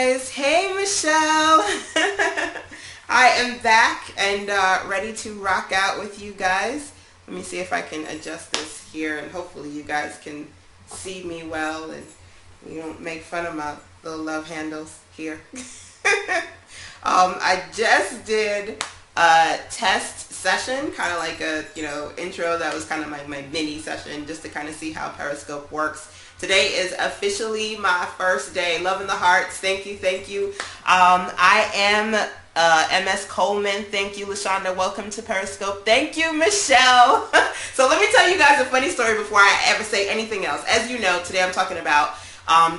guys. Hey, Michelle. I am back and ready to rock out with you guys. Let me see if I can adjust this here, and hopefully you guys can see me well and you don't make fun of my little love handles here. I just did a test session, kind of like a intro. That was kind of my mini session just to kind of see how Periscope works. Today is officially my first day. Love in the hearts. Thank you, thank you. I am MS Coleman. Thank you, LaShanda. Welcome to Periscope. Thank you, Michelle. So let me tell you guys a funny story before I ever say anything else. As you know, today I'm talking about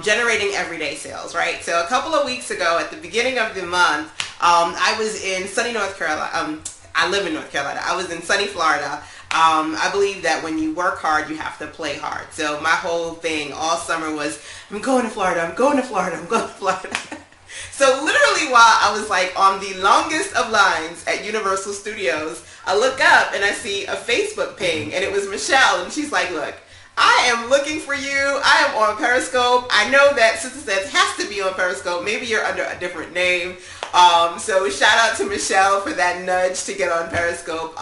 generating everyday sales, right? So a couple of weeks ago, at the beginning of the month, I was in sunny North Carolina. I live in North Carolina. I was in sunny Florida. I believe that when you work hard, you have to play hard. So my whole thing all summer was, I'm going to Florida, I'm going to Florida, I'm going to Florida. So literally while I was like on the longest of lines at Universal Studios, I look up and I see a Facebook ping, and it was Michelle, and she's like, look, I am looking for you. I am on Periscope. I know that Sister Says has to be on Periscope. Maybe you're under a different name. So shout out to Michelle for that nudge to get on Periscope.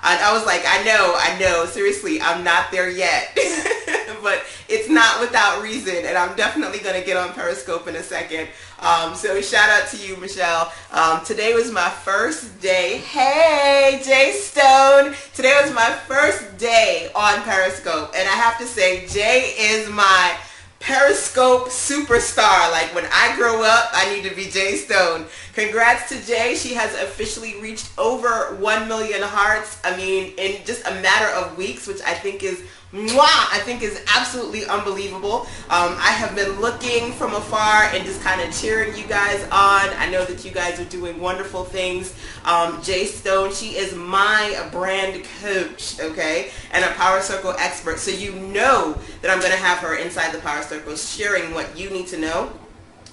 And I was like, I know, seriously, I'm not there yet. But it's not without reason, and I'm definitely going to get on Periscope in a second. So shout out to you, Michelle. Today was my first day. Hey, Jay Stone. Today was my first day on Periscope, and I have to say, Jay is my Periscope superstar. Like, when I grow up, I need to be Jay Stone. Congrats to Jay. She has officially reached over 1 million hearts. I mean, in just a matter of weeks, which I think is absolutely unbelievable. I have been looking from afar and just kind of cheering you guys on. I know that you guys are doing wonderful things. Jay Stone, she is my brand coach, okay, and a Power Circle expert. So you know that I'm going to have her inside the Power Circle sharing what you need to know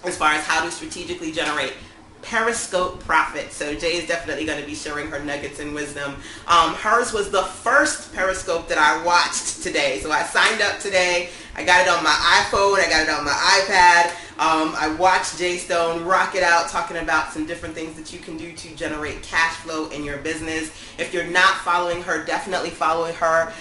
as far as how to strategically generate Periscope profit. So Jay is definitely going to be sharing her nuggets and wisdom. Hers was the first Periscope that I watched today. So I signed up today. I got it on my iPhone. I got it on my iPad. I watched Jay Stone rock it out, talking about some different things that you can do to generate cash flow in your business. If you're not following her, definitely follow her.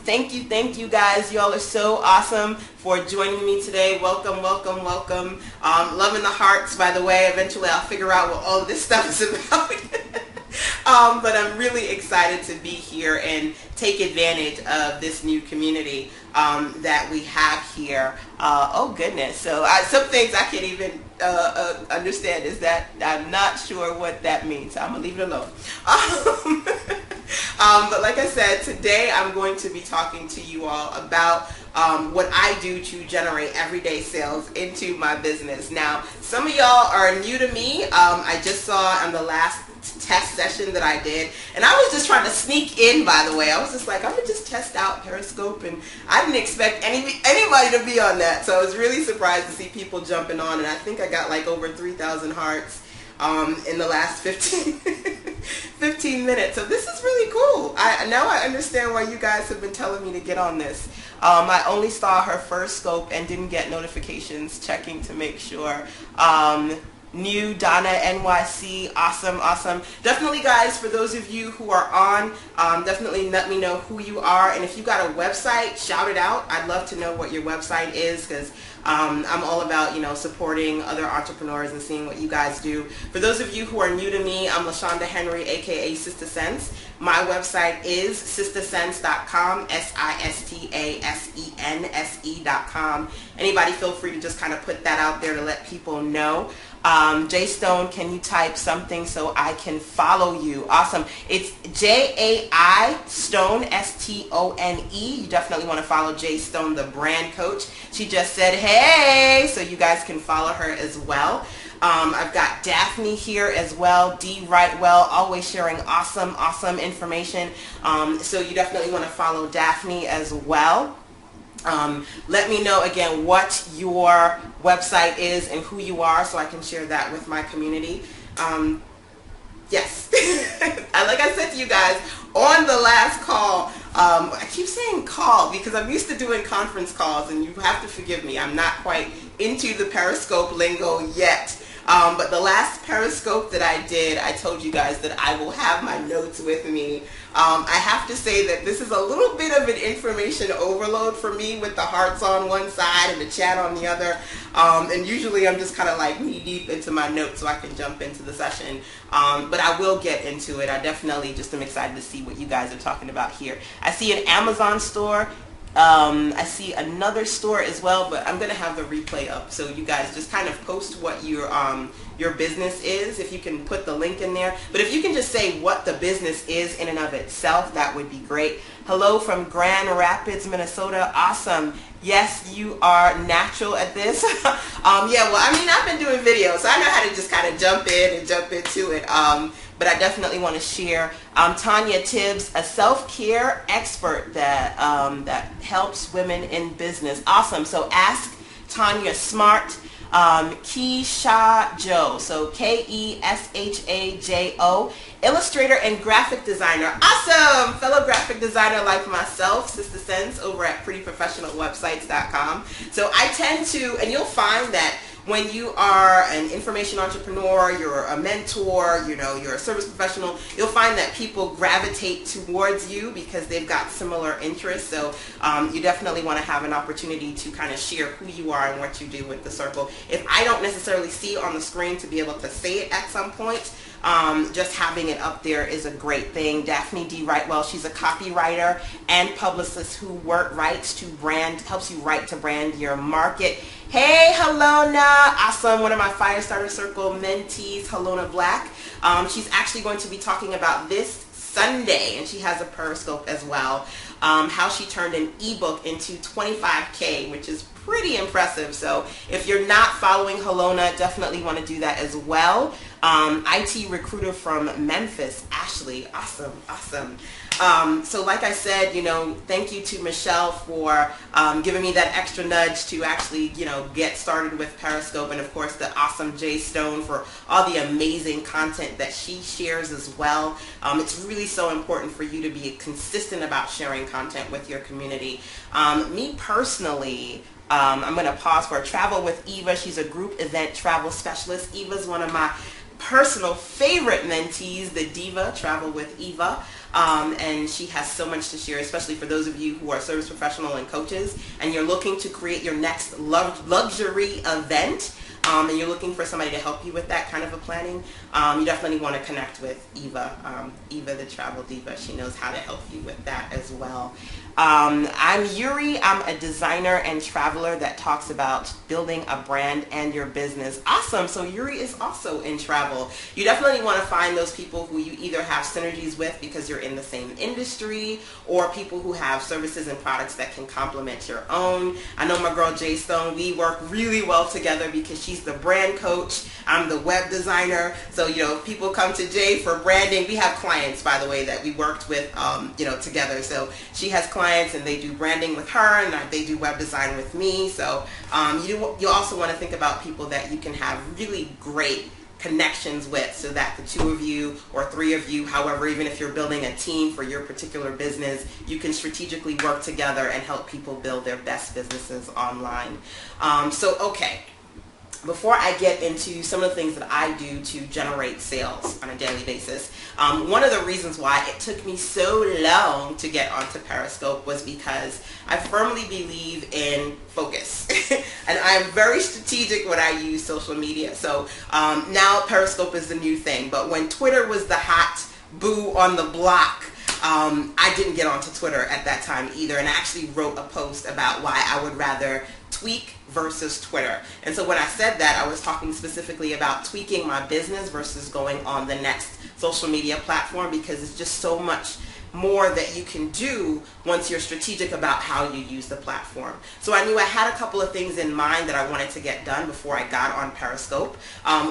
Thank you guys. Y'all are so awesome for joining me today. Welcome, welcome, welcome. Love in the hearts, by the way. Eventually I'll figure out what all of this stuff is about. But I'm really excited to be here and take advantage of this new community that we have here. Oh goodness, so some things I can't even understand is that I'm not sure what that means. I'm gonna leave it alone. But like I said, today I'm going to be talking to you all about what I do to generate everyday sales into my business. Now, some of y'all are new to me. I just saw on the last test session that I did, and I was just trying to sneak in, by the way. I was just like, I'm gonna just test out Periscope, and I didn't expect anybody to be on that, so I was really surprised to see people jumping on, and I think I got like over 3,000 hearts in the last 15 minutes. So this is really cool. Now I understand why you guys have been telling me to get on this. I only saw her first scope and didn't get notifications, checking to make sure. New Donna NYC, awesome. Definitely, guys, for those of you who are on, definitely let me know who you are, and if you got a website, shout it out. I'd love to know what your website is, because I'm all about supporting other entrepreneurs and seeing what you guys do. For those of you who are new to me, I'm LaShanda Henry, aka Sister Sense. My website is sistasense.com, SISTASENSE.com. Anybody feel free to just kind of put that out there to let people know. Jay Stone, can you type something so I can follow you? Awesome. It's Jai Stone, STONE. You definitely want to follow Jay Stone, the brand coach. She just said, hey, so you guys can follow her as well. I've got Daphne here as well, D Rightwell, always sharing awesome information. So you definitely want to follow Daphne as well. Let me know again what your website is and who you are, so I can share that with my community. Yes. Like I said to you guys on the last call, I keep saying call because I'm used to doing conference calls, and you have to forgive me. I'm not quite into the Periscope lingo yet. But the last Periscope that I did, I told you guys that I will have my notes with me. I have to say that this is a little bit of an information overload for me with the hearts on one side and the chat on the other. And usually I'm just kind of like knee deep into my notes so I can jump into the session. But I will get into it. I definitely just am excited to see what you guys are talking about here. I see an Amazon store. I see another store as well, but I'm going to have the replay up so you guys just kind of post what your business is, if you can put the link in there. But if you can just say what the business is in and of itself, that would be great. Hello from Grand Rapids, Minnesota. Awesome. Yes, you are natural at this. Yeah, well, I mean, I've been doing videos, so I know how to just kind of jump in and jump into it. But I definitely want to share. Tanya Tibbs, a self-care expert that helps women in business. Awesome. So ask Tanya Smart. Keisha Joe, so Keshajo, illustrator and graphic designer. Awesome! Fellow graphic designer like myself, Sister Sense, over at prettyprofessionalwebsites.com. So I tend to, and you'll find that when you are an information entrepreneur, you're a mentor, you know, you're a service professional, you'll find that people gravitate towards you because they've got similar interests. So you definitely want to have an opportunity to kind of share who you are and what you do with the circle. If I don't necessarily see on the screen to be able to say it at some point, just having it up there is a great thing. Daphne D. Wrightwell, she's a copywriter and publicist who helps you write to brand your market. Hey, Halona, awesome, one of my Firestarter Circle mentees, Halona Black. She's actually going to be talking about this Sunday, and she has a Periscope as well, how she turned an ebook into 25K, which is pretty impressive. So if you're not following Halona, definitely want to do that as well. IT recruiter from Memphis, Ashley, awesome. So like I said, you know, thank you to Michelle for giving me that extra nudge to actually, you know, get started with Periscope, and of course the awesome Jay Stone for all the amazing content that she shares as well. It's really so important for you to be consistent about sharing content with your community. Me personally, I'm going to pause for Travel with Eva. She's a group event travel specialist. Eva's one of my personal favorite mentees, the Diva, Travel with Eva. And she has so much to share, especially for those of you who are service professional and coaches and you're looking to create your next luxury event, and you're looking for somebody to help you with that kind of a planning, you definitely want to connect with Eva, Eva the Travel Diva. She knows how to help you with that as well. I'm Yuri. I'm a designer and traveler that talks about building a brand and your business. Awesome. So Yuri is also in travel. You definitely want to find those people who you either have synergies with because you're in the same industry, or people who have services and products that can complement your own. I know my girl Jay Stone, we work really well together because she's the brand coach. I'm the web designer. So, you know, people come to Jay for branding. We have clients, by the way, that we worked with, you know, together. So she has clients and they do branding with her, and they do web design with me. So you also want to think about people that you can have really great connections with, so that the two of you or three of you, however, even if you're building a team for your particular business, you can strategically work together and help people build their best businesses online. Okay. Before I get into some of the things that I do to generate sales on a daily basis, one of the reasons why it took me so long to get onto Periscope was because I firmly believe in focus. And I'm very strategic when I use social media. So now Periscope is the new thing. But when Twitter was the hot boo on the block, I didn't get onto Twitter at that time either. And I actually wrote a post about why I would rather tweak versus Twitter. And so when I said that, I was talking specifically about tweaking my business versus going on the next social media platform, because it's just so much more that you can do once you're strategic about how you use the platform. So I knew I had a couple of things in mind that I wanted to get done before I got on Periscope.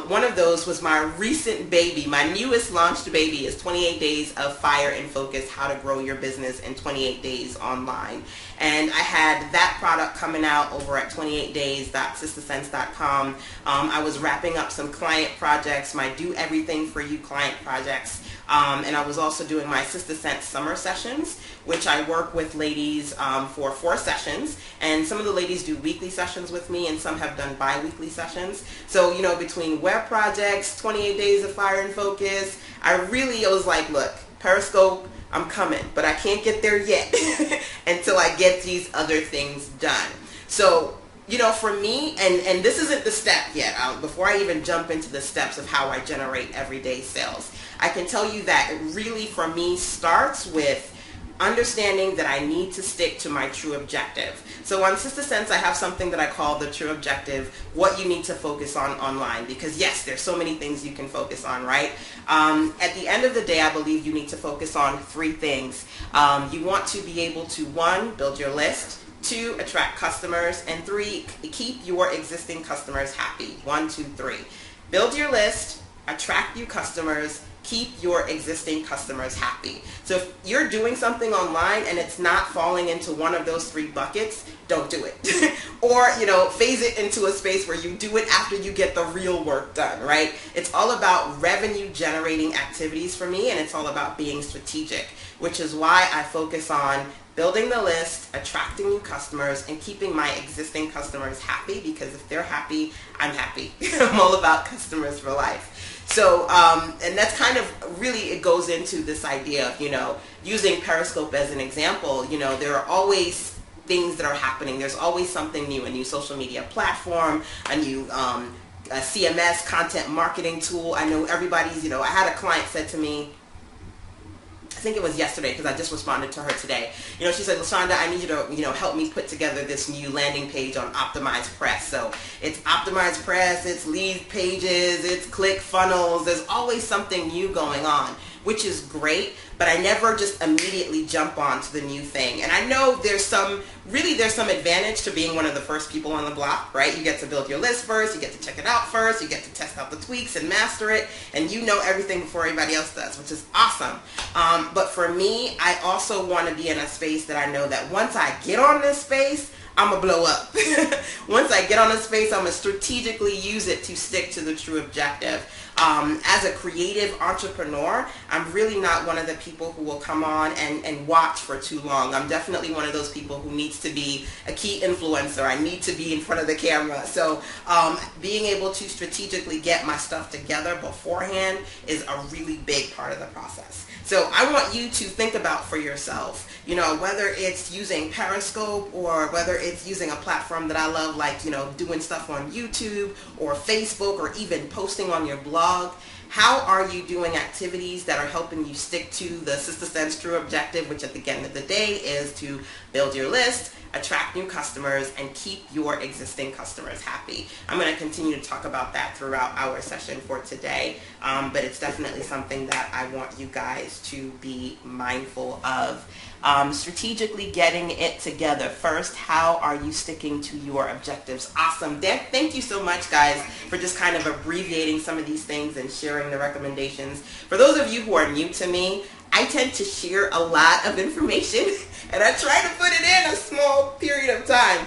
One of those was my recent baby. My newest launched baby is 28 Days of Fire and Focus, How to Grow Your Business in 28 Days Online. And I had that product coming out over at 28days.sistersense.com. I was wrapping up some client projects, my Do Everything For You client projects. And I was also doing my Sister Sense summer sessions, which I work with ladies for 4 sessions. And some of the ladies do weekly sessions with me, and some have done bi-weekly sessions. So, you know, between web projects, 28 days of fire and focus, I was like, look, Periscope, I'm coming, but I can't get there yet until I get these other things done. So, you know, for me, and this isn't the step yet, before I even jump into the steps of how I generate everyday sales, I can tell you that it really, for me, starts with understanding that I need to stick to my true objective. So on Sister Sense, I have something that I call the true objective, what you need to focus on online. Because yes, there's so many things you can focus on, right? At the end of the day, I believe you need to focus on 3 things. You want to be able to, 1, build your list, 2, attract customers, and 3, keep your existing customers happy. 1, 2, 3. Build your list, attract new customers, keep your existing customers happy. So if you're doing something online and it's not falling into one of those 3 buckets, don't do it. Or, you know, phase it into a space where you do it after you get the real work done, right? It's all about revenue generating activities for me, and it's all about being strategic, which is why I focus on building the list, attracting new customers, and keeping my existing customers happy, because if they're happy, I'm happy. I'm all about customers for life. So, and that's kind of really, it goes into this idea of, you know, using Periscope as an example. You know, there are always things that are happening. There's always something new, a new social media platform, a new a CMS, content marketing tool. I know everybody's, you know, I had a client said to me, I think it was yesterday, because I just responded to her today. You know, she said, LaShanda, I need you to, you know, help me put together this new landing page on Optimized Press. So it's Optimized Press, it's lead pages, it's click funnels. There's always something new going on, which is great, but I never just immediately jump onto the new thing. And I know there's some advantage to being one of the first people on the block, right? You get to build your list first, you get to check it out first, you get to test out the tweaks and master it, and you know everything before everybody else does, which is awesome. But for me, I also want to be in a space that I know that once I get on this space, I'm going to blow up. Once I get on a space, I'm going to strategically use it to stick to the true objective. As a creative entrepreneur, I'm really not one of the people who will come on and watch for too long. I'm definitely one of those people who needs to be a key influencer. I need to be in front of the camera. So being able to strategically get my stuff together beforehand is a really big part of the process. So I want you to think about for yourself, you know, whether it's using Periscope or whether it's using a platform that I love, like, you know, doing stuff on YouTube or Facebook or even posting on your blog. How are you doing activities that are helping you stick to the Sister Sense true objective, which at the end of the day is to build your list, attract new customers, and keep your existing customers happy. I'm going to continue to talk about that throughout our session for today, but it's definitely something that I want you guys to be mindful of. Strategically getting it together. First, how are you sticking to your objectives? Awesome. Thank you so much, guys, for just kind of abbreviating some of these things and sharing the recommendations. For those of you who are new to me, I tend to share a lot of information and I try to put it in a small period of time.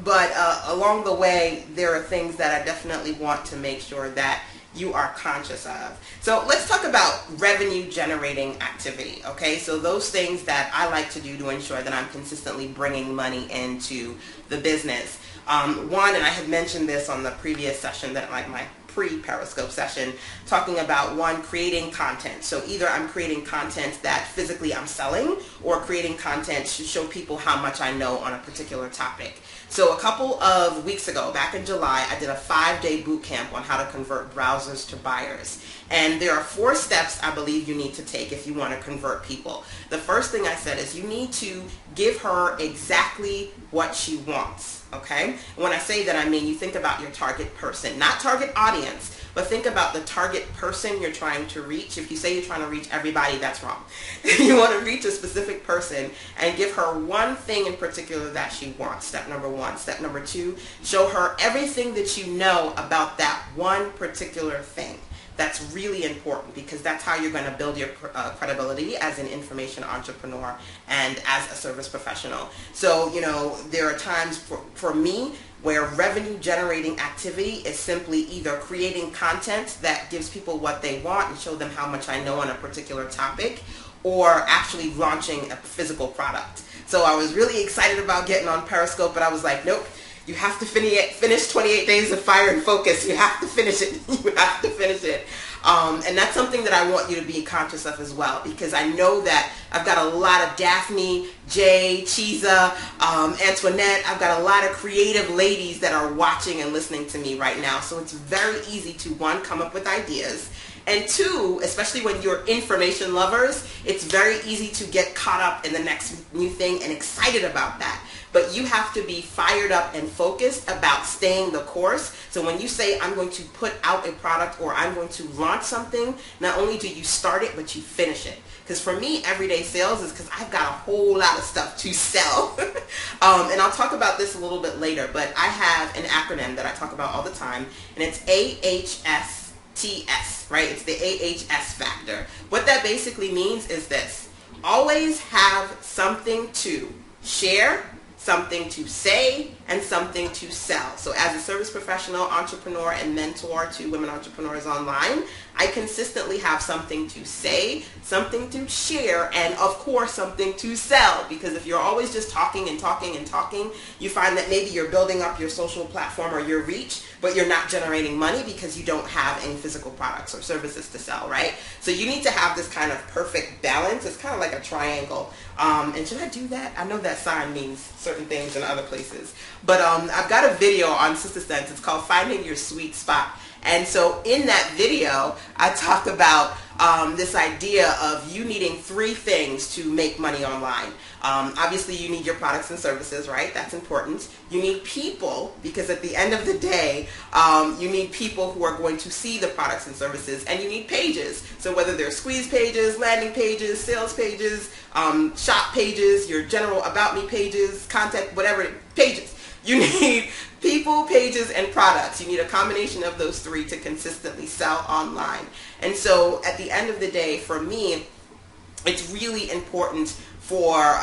But along the way, there are things that I definitely want to make sure that you are conscious of. So let's talk about revenue generating activity, okay? So those things that I like to do to ensure that I'm consistently bringing money into the business. One, and I had mentioned this on the previous session, that like my pre-Periscope session, talking about, 1, creating content. So either I'm creating content that physically I'm selling, or creating content to show people how much I know on a particular topic. So a couple of weeks ago, back in July, I did a 5-day boot camp on how to convert browsers to buyers. And there are 4 steps I believe you need to take if you want to convert people. The first thing I said is you need to give her exactly what she wants, okay? And when I say that, I mean you think about your target person, not target audience, but think about the target person you're trying to reach. If you say you're trying to reach everybody, that's wrong. You want to reach a specific person and give her one thing in particular that she wants. Step number 1. Step number 2, show her everything that you know about that one particular thing. That's really important, because that's how you're going to build your credibility as an information entrepreneur and as a service professional. So, you know, there are times for me where revenue generating activity is simply either creating content that gives people what they want and show them how much I know on a particular topic, or actually launching a physical product. So I was really excited about getting on Periscope, but I was like, nope, you have to finish 28 Days of Fire and Focus. You have to finish it. You have to finish it. And that's something that I want you to be conscious of as well, because I know that I've got a lot of Daphne, Jay, Chiza, Antoinette. I've got a lot of creative ladies that are watching and listening to me right now. So it's very easy to, one, come up with ideas, and two, especially when you're information lovers, it's very easy to get caught up in the next new thing and excited about that. But you have to be fired up and focused about staying the course. So when you say, I'm going to put out a product or I'm going to launch something, not only do you start it, but you finish it. Because for me, everyday sales is because I've got a whole lot of stuff to sell. And I'll talk about this a little bit later, but I have an acronym that I talk about all the time, and it's AHSTS, right? It's the AHS factor. What that basically means is this: always have something to share, something to say, and something to sell. So as a service professional, entrepreneur, and mentor to women entrepreneurs online, I consistently have something to say, something to share, and of course something to sell. Because if you're always just talking and talking and talking, you find that maybe you're building up your social platform or your reach, but you're not generating money because you don't have any physical products or services to sell, right? So you need to have this kind of perfect balance. It's kind of like a triangle. And should I do that? I know that sign means certain things in other places. But I've got a video on Sister Sense. It's called Finding Your Sweet Spot. And so in that video, I talk about this idea of you needing 3 things to make money online. Obviously, you need your products and services, right? That's important. You need people, because at the end of the day, you need people who are going to see the products and services, and you need pages. So whether they're squeeze pages, landing pages, sales pages, shop pages, your general about me pages, contact, whatever, pages. You need people, pages, and products. You need a combination of those 3 to consistently sell online. And so at the end of the day, for me, it's really important for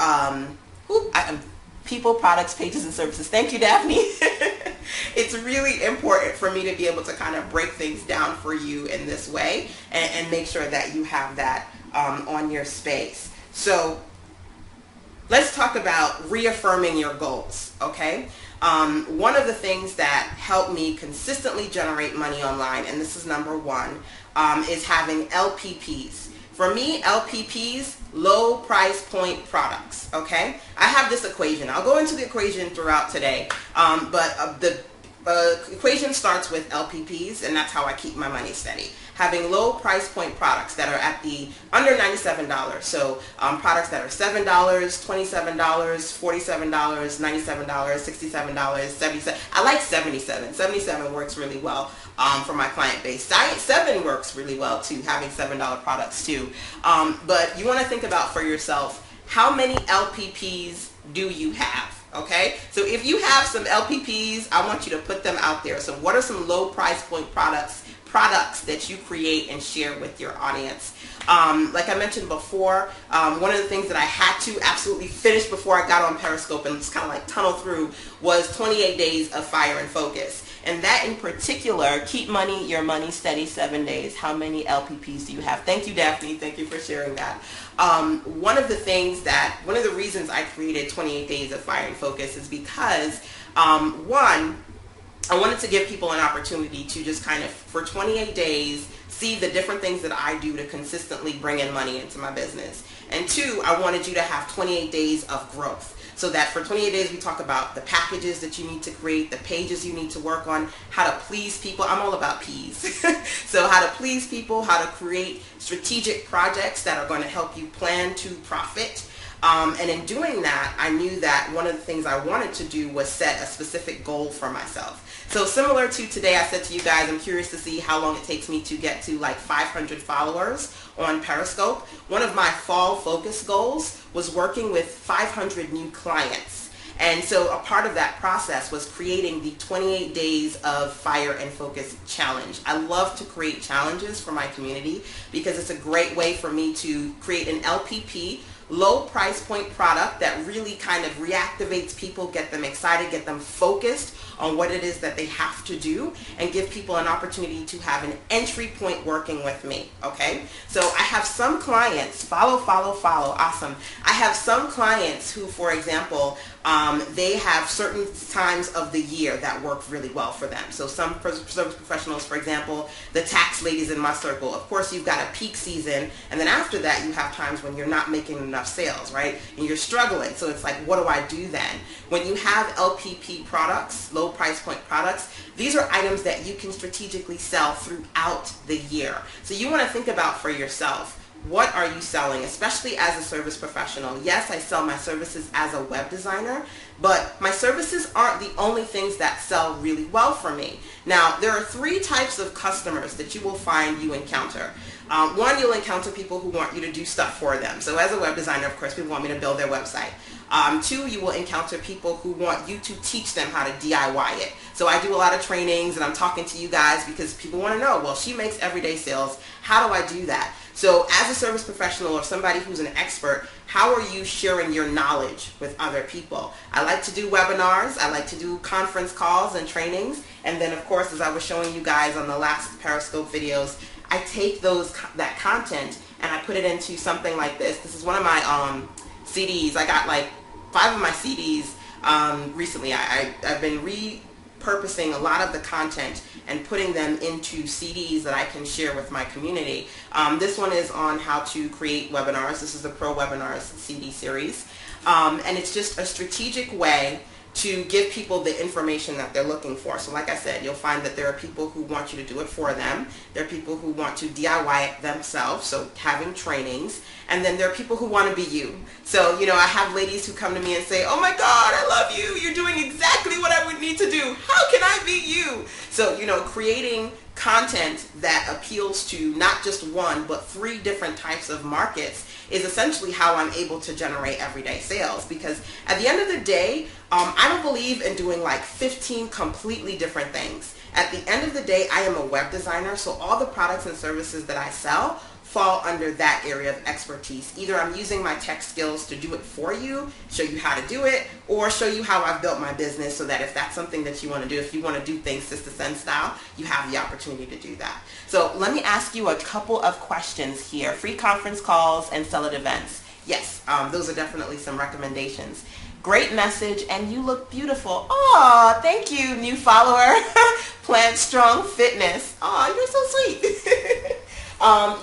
people, products, pages, and services. Thank you, Daphne. It's really important for me to be able to kind of break things down for you in this way and make sure that you have that on your space. So let's talk about reaffirming your goals, okay? One of the things that helped me consistently generate money online, and this is number 1, is having LPPs. For me, LPPs, low price point products, okay? I have this equation. I'll go into the equation throughout today, but the equation starts with LPPs, and that's how I keep my money steady. Having low price point products that are at the under $97. So products that are $7, $27, $47, $97, $67, $77. I like 77. 77 works really well for my client base. 7 works really well too, having $7 products too. But you want to think about for yourself, how many LPPs do you have? Okay, so if you have some LPPs, I want you to put them out there. So what are some low price point products that you create and share with your audience? Like I mentioned before, one of the things that I had to absolutely finish before I got on Periscope and just kind of like tunnel through was 28 Days of Fire and Focus. And that in particular, keep money, your money steady 7 days. How many LPPs do you have? Thank you, Daphne. Thank you for sharing that. One of the reasons I created 28 Days of Fire and Focus is because, one, I wanted to give people an opportunity to just kind of, for 28 days, see the different things that I do to consistently bring in money into my business. And 2, I wanted you to have 28 days of growth. So that for 28 days, we talk about the packages that you need to create, the pages you need to work on, how to please people. I'm all about P's. So how to please people, how to create strategic projects that are going to help you plan to profit. And in doing that, I knew that one of the things I wanted to do was set a specific goal for myself. So similar to today, I said to you guys, I'm curious to see how long it takes me to get to like 500 followers on Periscope. One of my fall focus goals was working with 500 new clients. And so a part of that process was creating the 28 Days of Fire and Focus challenge. I love to create challenges for my community because it's a great way for me to create an LPP, low price point product that really kind of reactivates people, get them excited, get them focused on what it is that they have to do and give people an opportunity to have an entry point working with me. Okay, so I have some clients, follow, awesome. I have some clients who, for example, they have certain times of the year that work really well for them. So some service professionals, for example, the tax ladies in my circle, of course you've got a peak season, and then after that you have times when you're not making enough sales, right? And you're struggling. So it's like, what do I do then? When you have LPP products, low price point products, these are items that you can strategically sell throughout the year. So you want to think about for yourself, what are you selling, especially as a service professional? Yes, I sell my services as a web designer, but my services aren't the only things that sell really well for me. Now, there are 3 types of customers that you will find you encounter. One, you'll encounter people who want you to do stuff for them. So as a web designer, of course, people want me to build their website. 2, you will encounter people who want you to teach them how to DIY it. So I do a lot of trainings, and I'm talking to you guys because people want to know, well, she makes everyday sales. How do I do that? So as a service professional or somebody who's an expert, how are you sharing your knowledge with other people? I like to do webinars. I like to do conference calls and trainings. And then, of course, as I was showing you guys on the last Periscope videos, I take that content and I put it into something like this. This is one of my CDs. I got like 5 of my CDs recently. I've been repurposing a lot of the content and putting them into CDs that I can share with my community. This one is on how to create webinars. This is the Pro Webinars CD series. And it's just a strategic way to give people the information that they're looking for. So like I said, you'll find that there are people who want you to do it for them. There are people who want to DIY it themselves, so having trainings. And then there are people who want to be you. So, you know, I have ladies who come to me and say, oh my God, I love you. You're doing exactly what I would need to do. How can I be you? So, you know, creating content that appeals to not just one, but 3 different types of markets is essentially how I'm able to generate everyday sales. Because at the end of the day, I don't believe in doing like 15 completely different things. At the end of the day, I am a web designer, so all the products and services that I sell fall under that area of expertise. Either I'm using my tech skills to do it for you, show you how to do it, or show you how I've built my business so that if that's something that you want to do, if you want to do things Sister Sen style, you have the opportunity to do that. So let me ask you a couple of questions here. Free conference calls and sell at events. Yes, those are definitely some recommendations. Great message, and you look beautiful. Oh, thank you, new follower. Plant Strong Fitness. Oh, you're so sweet.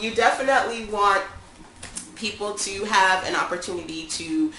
You definitely want people to have an opportunity to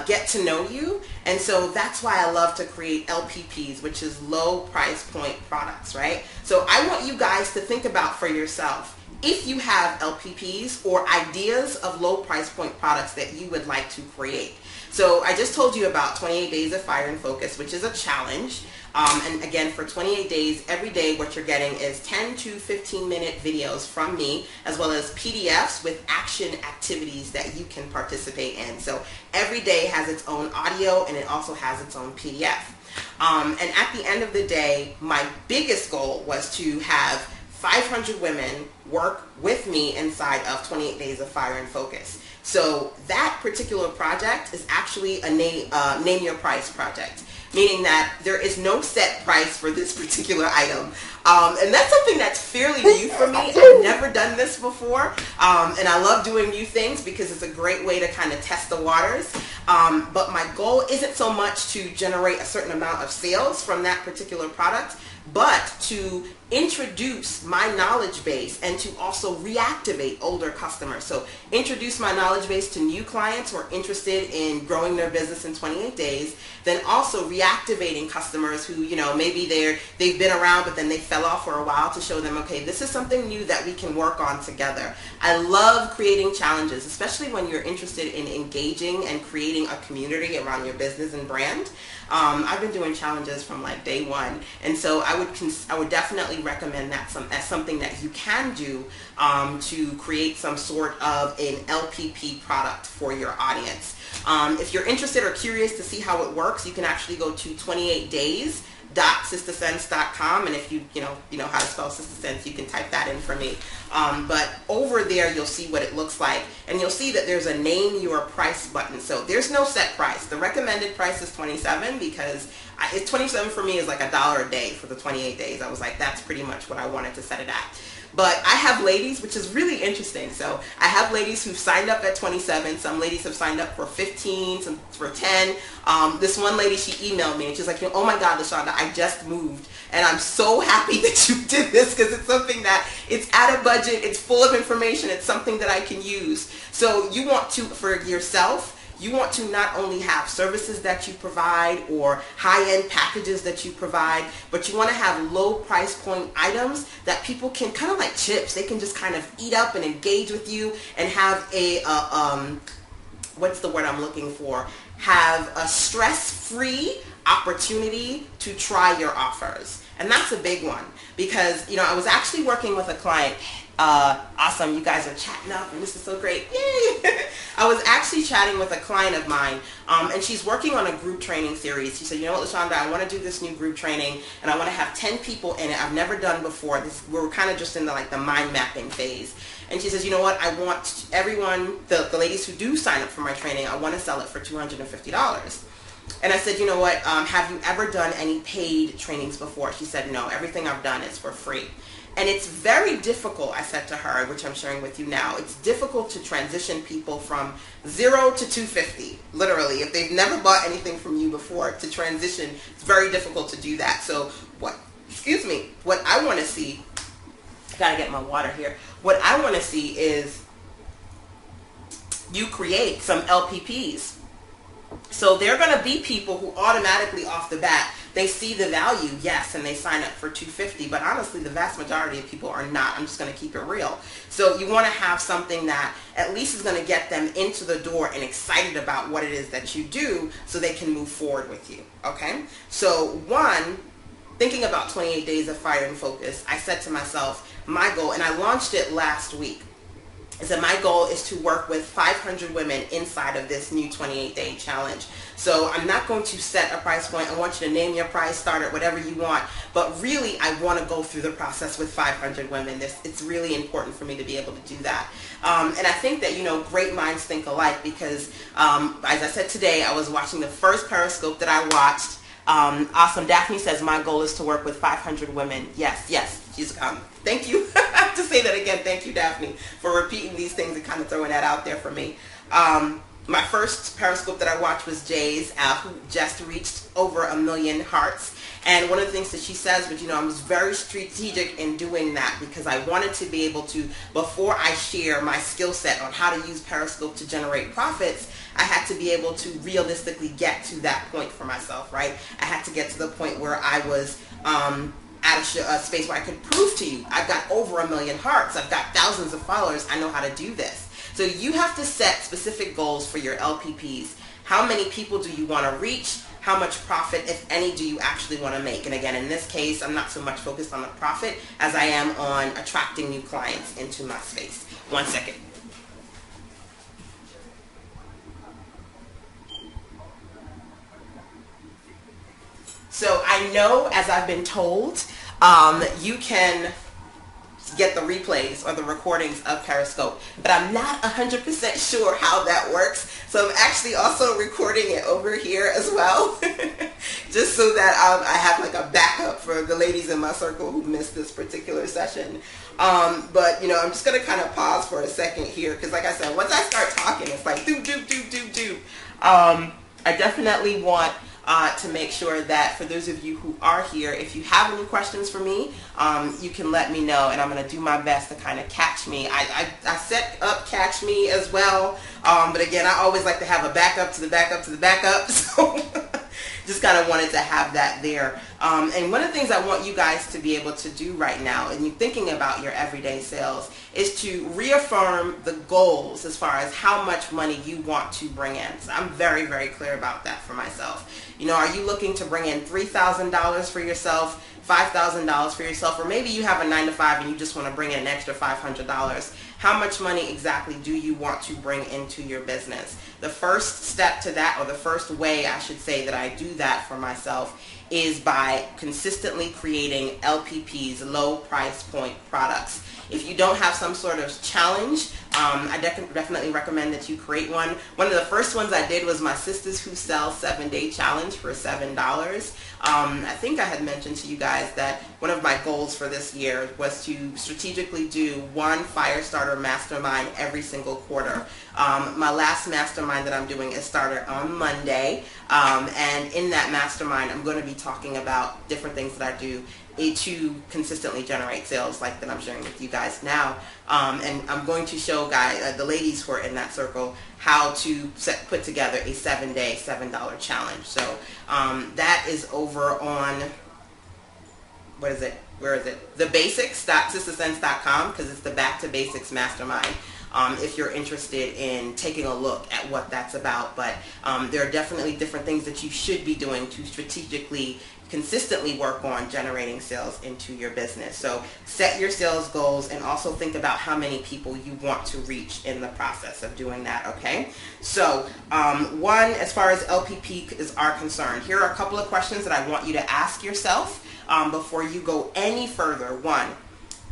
get to know you, and so that's why I love to create LPPs, which is low price point products, right? So I want you guys to think about for yourself if you have LPPs or ideas of low price point products that you would like to create. So I just told you about 28 Days of Fire and Focus, which is a challenge. And again, for 28 days, every day what you're getting is 10 to 15 minute videos from me, as well as PDFs with action activities that you can participate in. So every day has its own audio, and it also has its own PDF. And at the end of the day, my biggest goal was to have 500 women work with me inside of 28 Days of Fire and Focus. So that particular project is actually a name your price project, meaning that there is no set price for this particular item. And that's something that's fairly new for me. I've never done this before. And I love doing new things because it's a great way to kind of test the waters. But my goal isn't so much to generate a certain amount of sales from that particular product, but to introduce my knowledge base and to also reactivate older customers. So introduce my knowledge base to new clients who are interested in growing their business in 28 days, then also reactivating customers who, you know, maybe they've been around but then they fell off for a while, to show them, okay, this is something new that we can work on together. I love creating challenges, especially when you're interested in engaging and creating a community around your business and brand. I've been doing challenges from like day one, and so I would definitely recommend that as something that you can do to create some sort of an LPP product for your audience. If you're interested or curious to see how it works, you can actually go to 28days.sistersense.com, and if you know how to spell Sister Sense, you can type that in for me. But over there you'll see what it looks like, and you'll see that there's a name your price button. So there's no set price. The recommended price is $27 because it's 27 for me is like $1 a day for the 28 days. I was like, that's pretty much what I wanted to set it at. But I have ladies, which is really interesting. So I have ladies who've signed up at 27. Some ladies have signed up for 15, some for 10. This one lady, she emailed me and she's like, oh my God, LaShanda, I just moved. And I'm so happy that you did this because it's something that it's at a budget. It's full of information. It's something that I can use. So you want to, for yourself, you want to not only have services that you provide or high-end packages that you provide, but you want to have low price point items that people can kind of like chips. They can just kind of eat up and engage with you and have a, what's the word I'm looking for? Have a stress-free opportunity to try your offers. And that's a big one because, you know, I was actually working with a client. Awesome, you guys are chatting up and this is so great. Yay! I was actually chatting with a client of mine and she's working on a group training series. She said, you know what, LaShanda, I want to do this new group training and I want to have 10 people in it. I've never done before. We're kind of just in the mind mapping phase. And she says, you know what, I want everyone, the ladies who do sign up for my training, I want to sell it for $250. And I said, you know what, have you ever done any paid trainings before? She said, no, everything I've done is for free. And it's very difficult, I said to her, which I'm sharing with you now, it's difficult to transition people from 0 to 250, literally. If they've never bought anything from you before, to transition, it's very difficult to do that. So what I want to see, gotta get my water here. What I want to see is you create some LPPs. So they're going to be people who automatically off the bat, they see the value, yes, and they sign up for $250. But honestly, the vast majority of people are not. I'm just going to keep it real. So you want to have something that at least is going to get them into the door and excited about what it is that you do so they can move forward with you. Okay? So one, thinking about 28 days of fire and focus, I said to myself, my goal, and I launched it last week, is that my goal is to work with 500 women inside of this new 28-day challenge. So I'm not going to set a price point. I want you to name your price, start at whatever you want. But really, I want to go through the process with 500 women. It's really important for me to be able to do that. And I think that, you know, great minds think alike because, as I said today, I was watching the first Periscope that I watched. Awesome. Daphne says, my goal is to work with 500 women. Yes, yes. She's, thank you. I have to say that again. Thank you, Daphne, for repeating these things and kind of throwing that out there for me. My first Periscope that I watched was Jay's, who just reached over 1 million hearts. And one of the things that she says, but you know, I was very strategic in doing that because I wanted to be able to, before I share my skill set on how to use Periscope to generate profits, I had to be able to realistically get to that point for myself, right? I had to get to the point where I was at a space where I could prove to you, I've got over 1 million hearts, I've got thousands of followers, I know how to do this. So you have to set specific goals for your LPPs. How many people do you want to reach? How much profit, if any, do you actually want to make? And again, in this case, I'm not so much focused on the profit as I am on attracting new clients into my space. 1 second. So I know, as I've been told, you can get the replays or the recordings of Periscope, but I'm not 100% sure how that works. So I'm actually also recording it over here as well, just so that I have like a backup for the ladies in my circle who missed this particular session. But you know, I'm just gonna kind of pause for a second here because, like I said, once I start talking, it's like do. I definitely want to make sure that for those of you who are here, if you have any questions for me, you can let me know, and I'm going to do my best to kind of catch me. I set up catch me as well, but again, I always like to have a backup to the backup to the backup, so just kind of wanted to have that there. And one of the things I want you guys to be able to do right now, and you're thinking about your everyday sales, is to reaffirm the goals as far as how much money you want to bring in. So I'm very, very clear about that for myself. You know, are you looking to bring in $3,000 for yourself, $5,000 for yourself, or maybe you have a 9-to-5 and you just want to bring in an extra $500? How much money exactly do you want to bring into your business? The first step to that, or the first way I should say that I do that for myself, is by consistently creating LPPs, low price point products. If you don't have some sort of challenge, I definitely recommend that you create one. One of the first ones I did was my Sisters Who Sell 7-Day Challenge for $7. I think I had mentioned to you guys that one of my goals for this year was to strategically do one Firestarter mastermind every single quarter. My last mastermind that I'm doing is started on Monday, and in that mastermind I'm going to be talking about different things that I do to consistently generate sales like that I'm sharing with you guys now. And I'm going to show the ladies who are in that circle how to put together a 7-day, $7 challenge. So that is over on, where is it? thebasics.sistasense.com, because it's the Back to Basics Mastermind. If you're interested in taking a look at what that's about. But there are definitely different things that you should be doing to strategically, consistently work on generating sales into your business. So set your sales goals and also think about how many people you want to reach in the process of doing that, okay? So one, as far as LPP are concerned, here are a couple of questions that I want you to ask yourself before you go any further. One,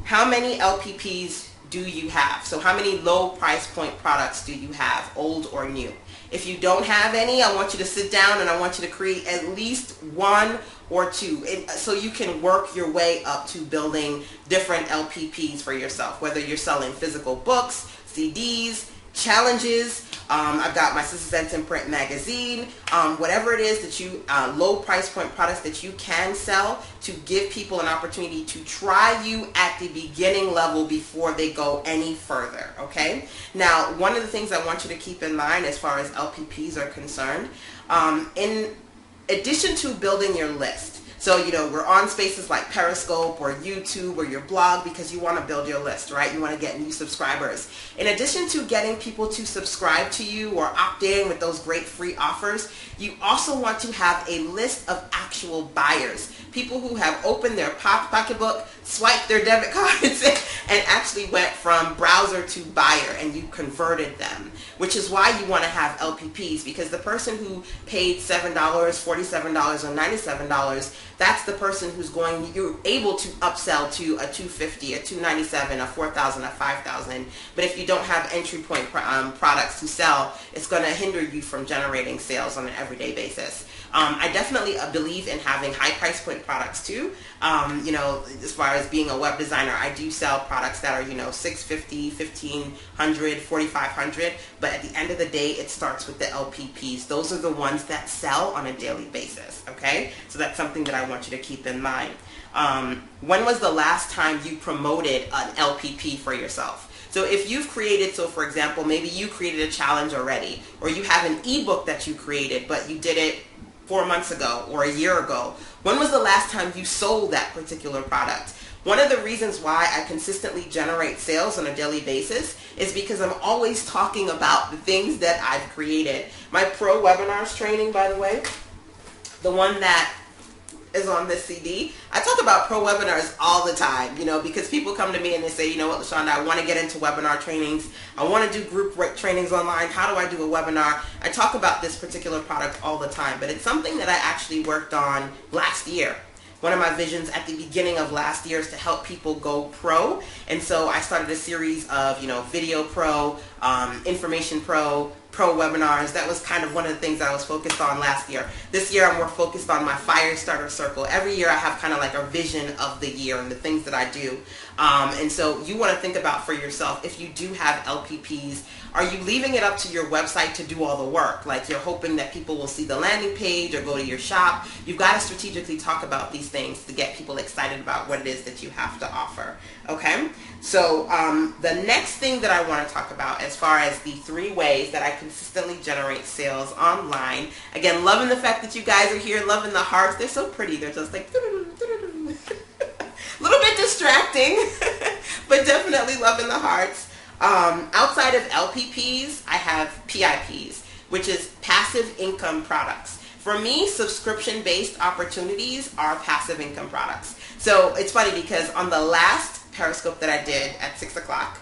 how many LPPs do you have? So how many low price point products do you have, old or new? If you don't have any, I want you to sit down and I want you to create at least one or two, so you can work your way up to building different LPPs for yourself, whether you're selling physical books, CDs, challenges. I've got my Sister Sense in Print magazine, whatever it is that you, low price point products that you can sell to give people an opportunity to try you at the beginning level before they go any further, okay? Now, one of the things I want you to keep in mind as far as LPPs are concerned, in addition to building your list, so, you know, we're on spaces like Periscope or YouTube or your blog because you want to build your list, right? You want to get new subscribers. In addition to getting people to subscribe to you or opt in with those great free offers, you also want to have a list of actual buyers, people who have opened their pocketbook, swiped their debit cards, and actually went from browser to buyer, and you converted them, which is why you want to have LPPs, because the person who paid $7, $47, or $97, that's the person who's you're able to upsell to a $250, a $297, a $4,000, a $5,000. But if you don't have entry point products to sell, it's going to hinder you from generating sales on an everyday basis. I definitely believe in having high price point products too. You know, as far as being a web designer, I do sell products that are, you know, $650, $1,500, $4,500. But at the end of the day, it starts with the LPPs. Those are the ones that sell on a daily basis, okay? So that's something that I want you to keep in mind. When was the last time you promoted an LPP for yourself? So if you've created, so for example, maybe you created a challenge already, or you have an ebook that you created, but you did it 4 months ago or a year ago. When was the last time you sold that particular product? One of the reasons why I consistently generate sales on a daily basis is because I'm always talking about the things that I've created. My pro webinars training, by the way, the one that is on this CD, I talk about pro webinars all the time, you know, because people come to me and they say, you know what, LaShanda, I want to get into webinar trainings. I want to do group trainings online. How do I do a webinar? I talk about this particular product all the time, but it's something that I actually worked on last year. One of my visions at the beginning of last year is to help people go pro. And so I started a series of, you know, video pro, information pro, pro webinars. That was kind of one of the things I was focused on last year. This year I'm more focused on my Firestarter circle. Every year I have kind of like a vision of the year and the things that I do. And so you want to think about for yourself, if you do have LPPs, are you leaving it up to your website to do all the work? Like you're hoping that people will see the landing page or go to your shop. You've got to strategically talk about these things to get people excited about what it is that you have to offer. Okay? So the next thing that I want to talk about as far as the 3 ways that I consistently generate sales online. Again, loving the fact that you guys are here, loving the hearts. They're so pretty. They're just like a little bit distracting, but definitely loving the hearts. Outside of LPPs, I have PIPs, which is passive income products. For me, subscription-based opportunities are passive income products. So it's funny because on the last Periscope that I did at 6 o'clock,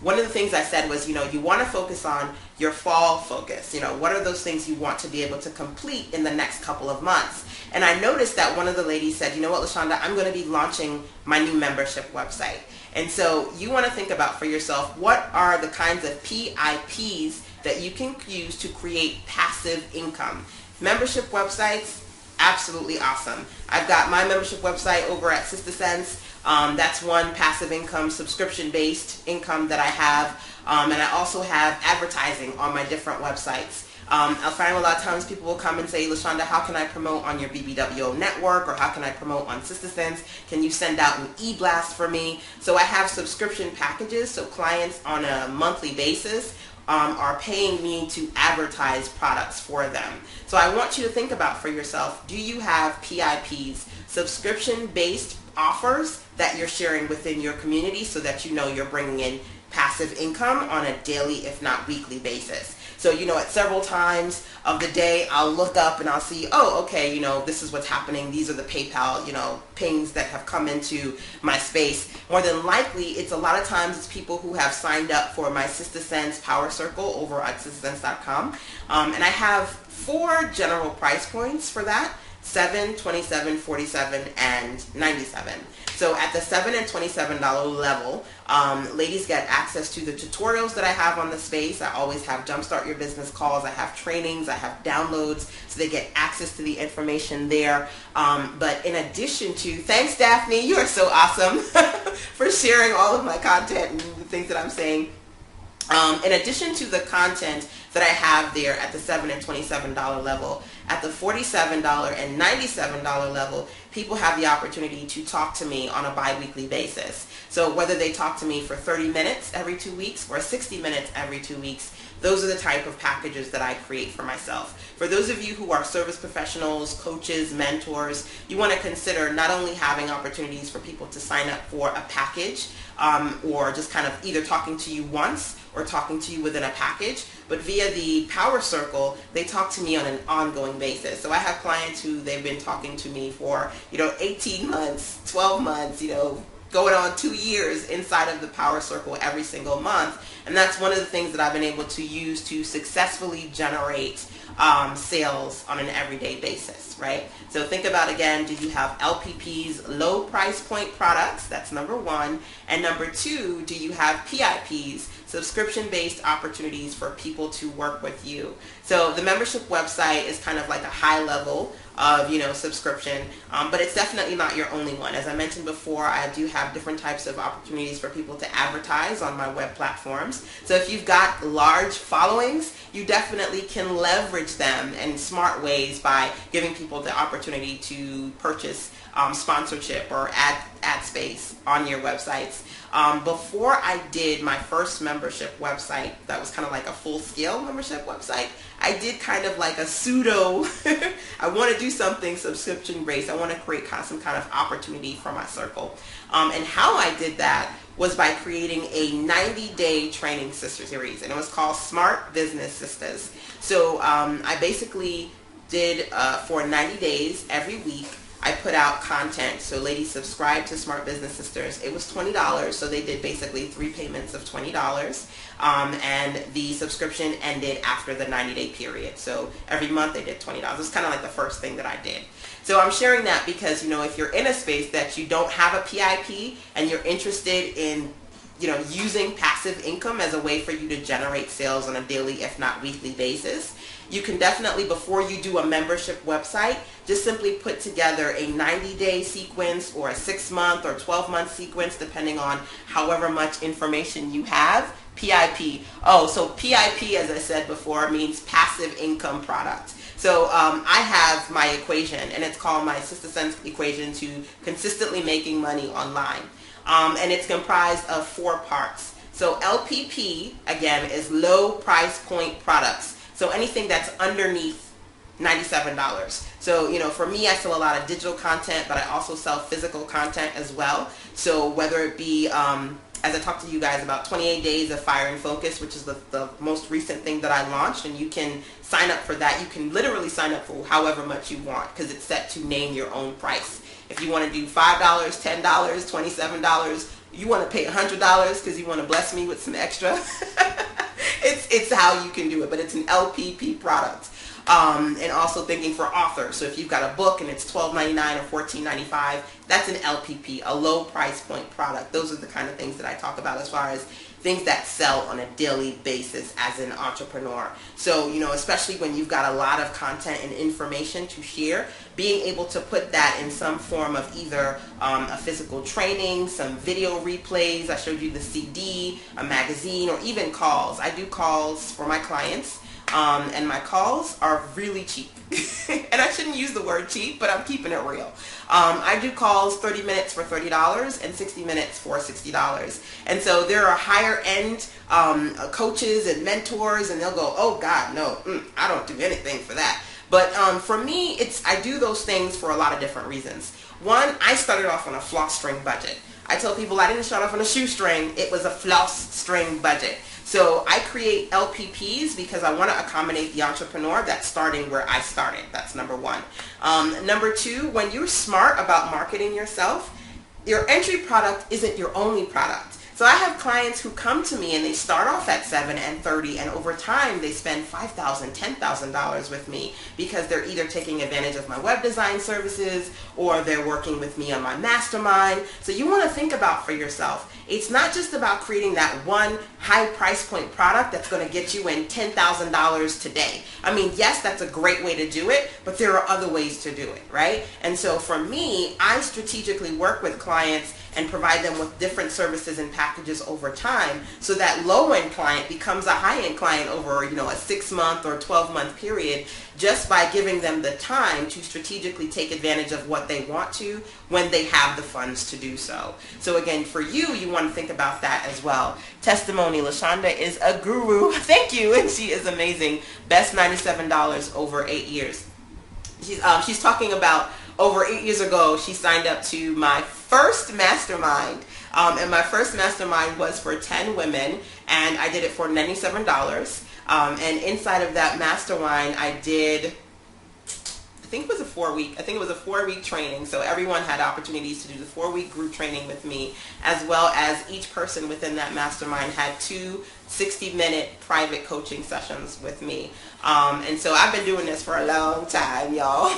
one of the things I said was, you know, you want to focus on your fall focus. You know, what are those things you want to be able to complete in the next couple of months? And I noticed that one of the ladies said, you know what, LaShanda, I'm going to be launching my new membership website. And so you want to think about for yourself, what are the kinds of PIPs that you can use to create passive income? Membership websites, absolutely awesome. I've got my membership website over at Sister Sense. That's one passive income, subscription-based income that I have. And I also have advertising on my different websites. I'll find a lot of times people will come and say, LaShanda, how can I promote on your BBWO network, or how can I promote on Sister Sense? Can you send out an e-blast for me? So I have subscription packages, so clients on a monthly basis are paying me to advertise products for them. So I want you to think about for yourself, do you have PIPs, subscription-based offers that you're sharing within your community so that you know you're bringing in passive income on a daily, if not weekly basis? So, at several times of the day, I'll look up and I'll see, oh, okay, this is what's happening. These are the PayPal, pings that have come into my space. More than likely, it's a lot of times it's people who have signed up for my Sister Sense Power Circle over at sistersense.com. And I have 4 general price points for that: $7, $27, $47, and $97. So at the $7 and $27 level, ladies get access to the tutorials that I have on the space. I always have Jumpstart Your Business calls. I have trainings. I have downloads. So they get access to the information there. But in addition to, thanks Daphne, you are so awesome for sharing all of my content and the things that I'm saying. In addition to the content that I have there at the $7 and $27 level, at the $47 and $97 level, people have the opportunity to talk to me on a bi-weekly basis. So whether they talk to me for 30 minutes every 2 weeks or 60 minutes every 2 weeks, those are the type of packages that I create for myself. For those of you who are service professionals, coaches, mentors, you want to consider not only having opportunities for people to sign up for a package, or just kind of either talking to you once or talking to you within a package, but via the Power Circle, they talk to me on an ongoing basis. So I have clients who they've been talking to me for, 18 months, 12 months, going on 2 years inside of the Power Circle every single month. And that's one of the things that I've been able to use to successfully generate sales on an everyday basis, right? So think about, again, do you have LPPs, low price point products? That's number 1. And number 2, do you have PIPs, subscription-based opportunities for people to work with you? So the membership website is kind of like a high level of, subscription, but it's definitely not your only one. As I mentioned before, I do have different types of opportunities for people to advertise on my web platforms. So if you've got large followings, you definitely can leverage them in smart ways by giving people the opportunity to purchase sponsorship or ad space on your websites. Before I did my first membership website, that was kind of like a full-scale membership website, I did kind of like a pseudo, I want to do something subscription-based. I want to create some kind of opportunity for my circle. And how I did that was by creating a 90-day training sister series, and it was called Smart Business Sisters. So I basically did, for 90 days, every week, I put out content. So ladies subscribe to Smart Business Sisters. It was $20, so they did basically 3 payments of $20. And the subscription ended after the 90-day period. So every month they did $20. It was kind of like the first thing that I did. So I'm sharing that because, if you're in a space that you don't have a PIP and you're interested in using passive income as a way for you to generate sales on a daily, if not weekly basis, you can definitely, before you do a membership website, just simply put together a 90-day sequence or a 6-month or 12-month sequence, depending on however much information you have. PIP. Oh, so PIP, as I said before, means passive income product. So I have my equation, and it's called my Sister Sense equation to consistently making money online. And it's comprised of 4 parts. So LPP, again, is low price point products. So anything that's underneath $97. So, for me, I sell a lot of digital content, but I also sell physical content as well. So whether it be, as I talked to you guys about 28 Days of Fire and Focus, which is the most recent thing that I launched, and you can sign up for that. You can literally sign up for however much you want because it's set to name your own price. If you want to do $5, $10, $27, you want to pay $100 because you want to bless me with some extra. It's how you can do it, but it's an LPP product. And also thinking for authors. So if you've got a book and it's $12.99 or $14.95, that's an LPP, a low price point product. Those are the kind of things that I talk about as far as things that sell on a daily basis as an entrepreneur. So, especially when you've got a lot of content and information to share, being able to put that in some form of either a physical training, some video replays, I showed you the CD, a magazine, or even calls. I do calls for my clients. And my calls are really cheap. And I shouldn't use the word cheap, but I'm keeping it real. I do calls 30 minutes for $30 and 60 minutes for $60. And so there are higher end coaches and mentors, and they'll go, oh God, no, I don't do anything for that. But for me, I do those things for a lot of different reasons. One, I started off on a floss string budget. I tell people I didn't start off on a shoestring, it was a floss string budget. So I create LPPs because I want to accommodate the entrepreneur that's starting where I started. That's number one. Number two, when you're smart about marketing yourself, your entry product isn't your only product. So I have clients who come to me and they start off at $7 and $30, and over time they spend $5,000, $10,000 with me because they're either taking advantage of my web design services or they're working with me on my mastermind. So you want to think about for yourself. It's not just about creating that one high price point product that's going to get you in $10,000 today. I mean, yes, that's a great way to do it, but there are other ways to do it, right? And so for me, I strategically work with clients and provide them with different services and packages over time so that low-end client becomes a high-end client over, a 6-month or 12-month period, just by giving them the time to strategically take advantage of what they want to when they have the funds to do so. So again, for you, you want to think about that as well. Testimony, LaShanda is a guru. Thank you. And she is amazing. Best $97 over 8 years. She's talking about over 8 years ago, she signed up to my first mastermind. And my first mastermind was for 10 women, and I did it for $97. And inside of that mastermind, I did, I think it was a 4-week training. So everyone had opportunities to do the 4-week group training with me, as well as each person within that mastermind had 2 60-minute private coaching sessions with me. And so I've been doing this for a long time, y'all.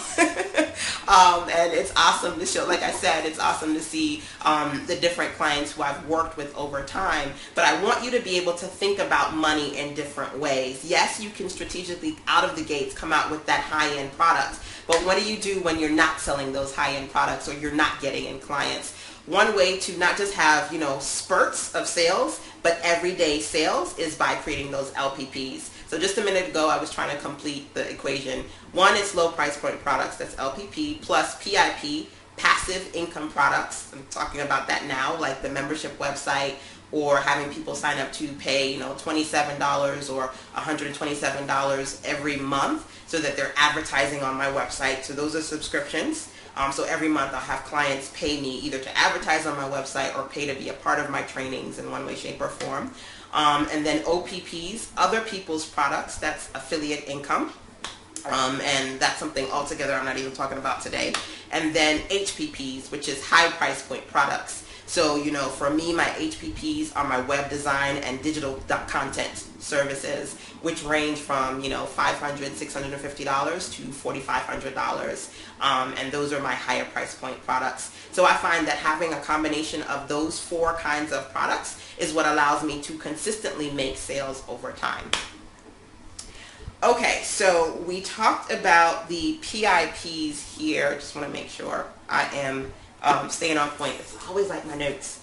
And it's awesome to show, like I said, it's awesome to see the different clients who I've worked with over time. But I want you to be able to think about money in different ways. Yes, you can strategically, out of the gates, come out with that high-end product. But what do you do when you're not selling those high-end products or you're not getting in clients? One way to not just have, spurts of sales, but everyday sales is by creating those LPPs. So just a minute ago, I was trying to complete the equation. One is low price point products, that's LPP, plus PIP, passive income products. I'm talking about that now, like the membership website, or having people sign up to pay, $27 or $127 every month so that they're advertising on my website. So those are subscriptions. So every month I'll have clients pay me either to advertise on my website or pay to be a part of my trainings in one way, shape, or form. And then OPPs, other people's products, that's affiliate income. And that's something altogether I'm not even talking about today. And then HPPs, which is high price point products. So, for me, my HPPs are my web design and digital content services, which range from, $500, $650 to $4,500. And those are my higher price point products. So I find that having a combination of those 4 kinds of products is what allows me to consistently make sales over time. Okay, so we talked about the PIPs here. Just want to make sure I am staying on point. It's always like my notes.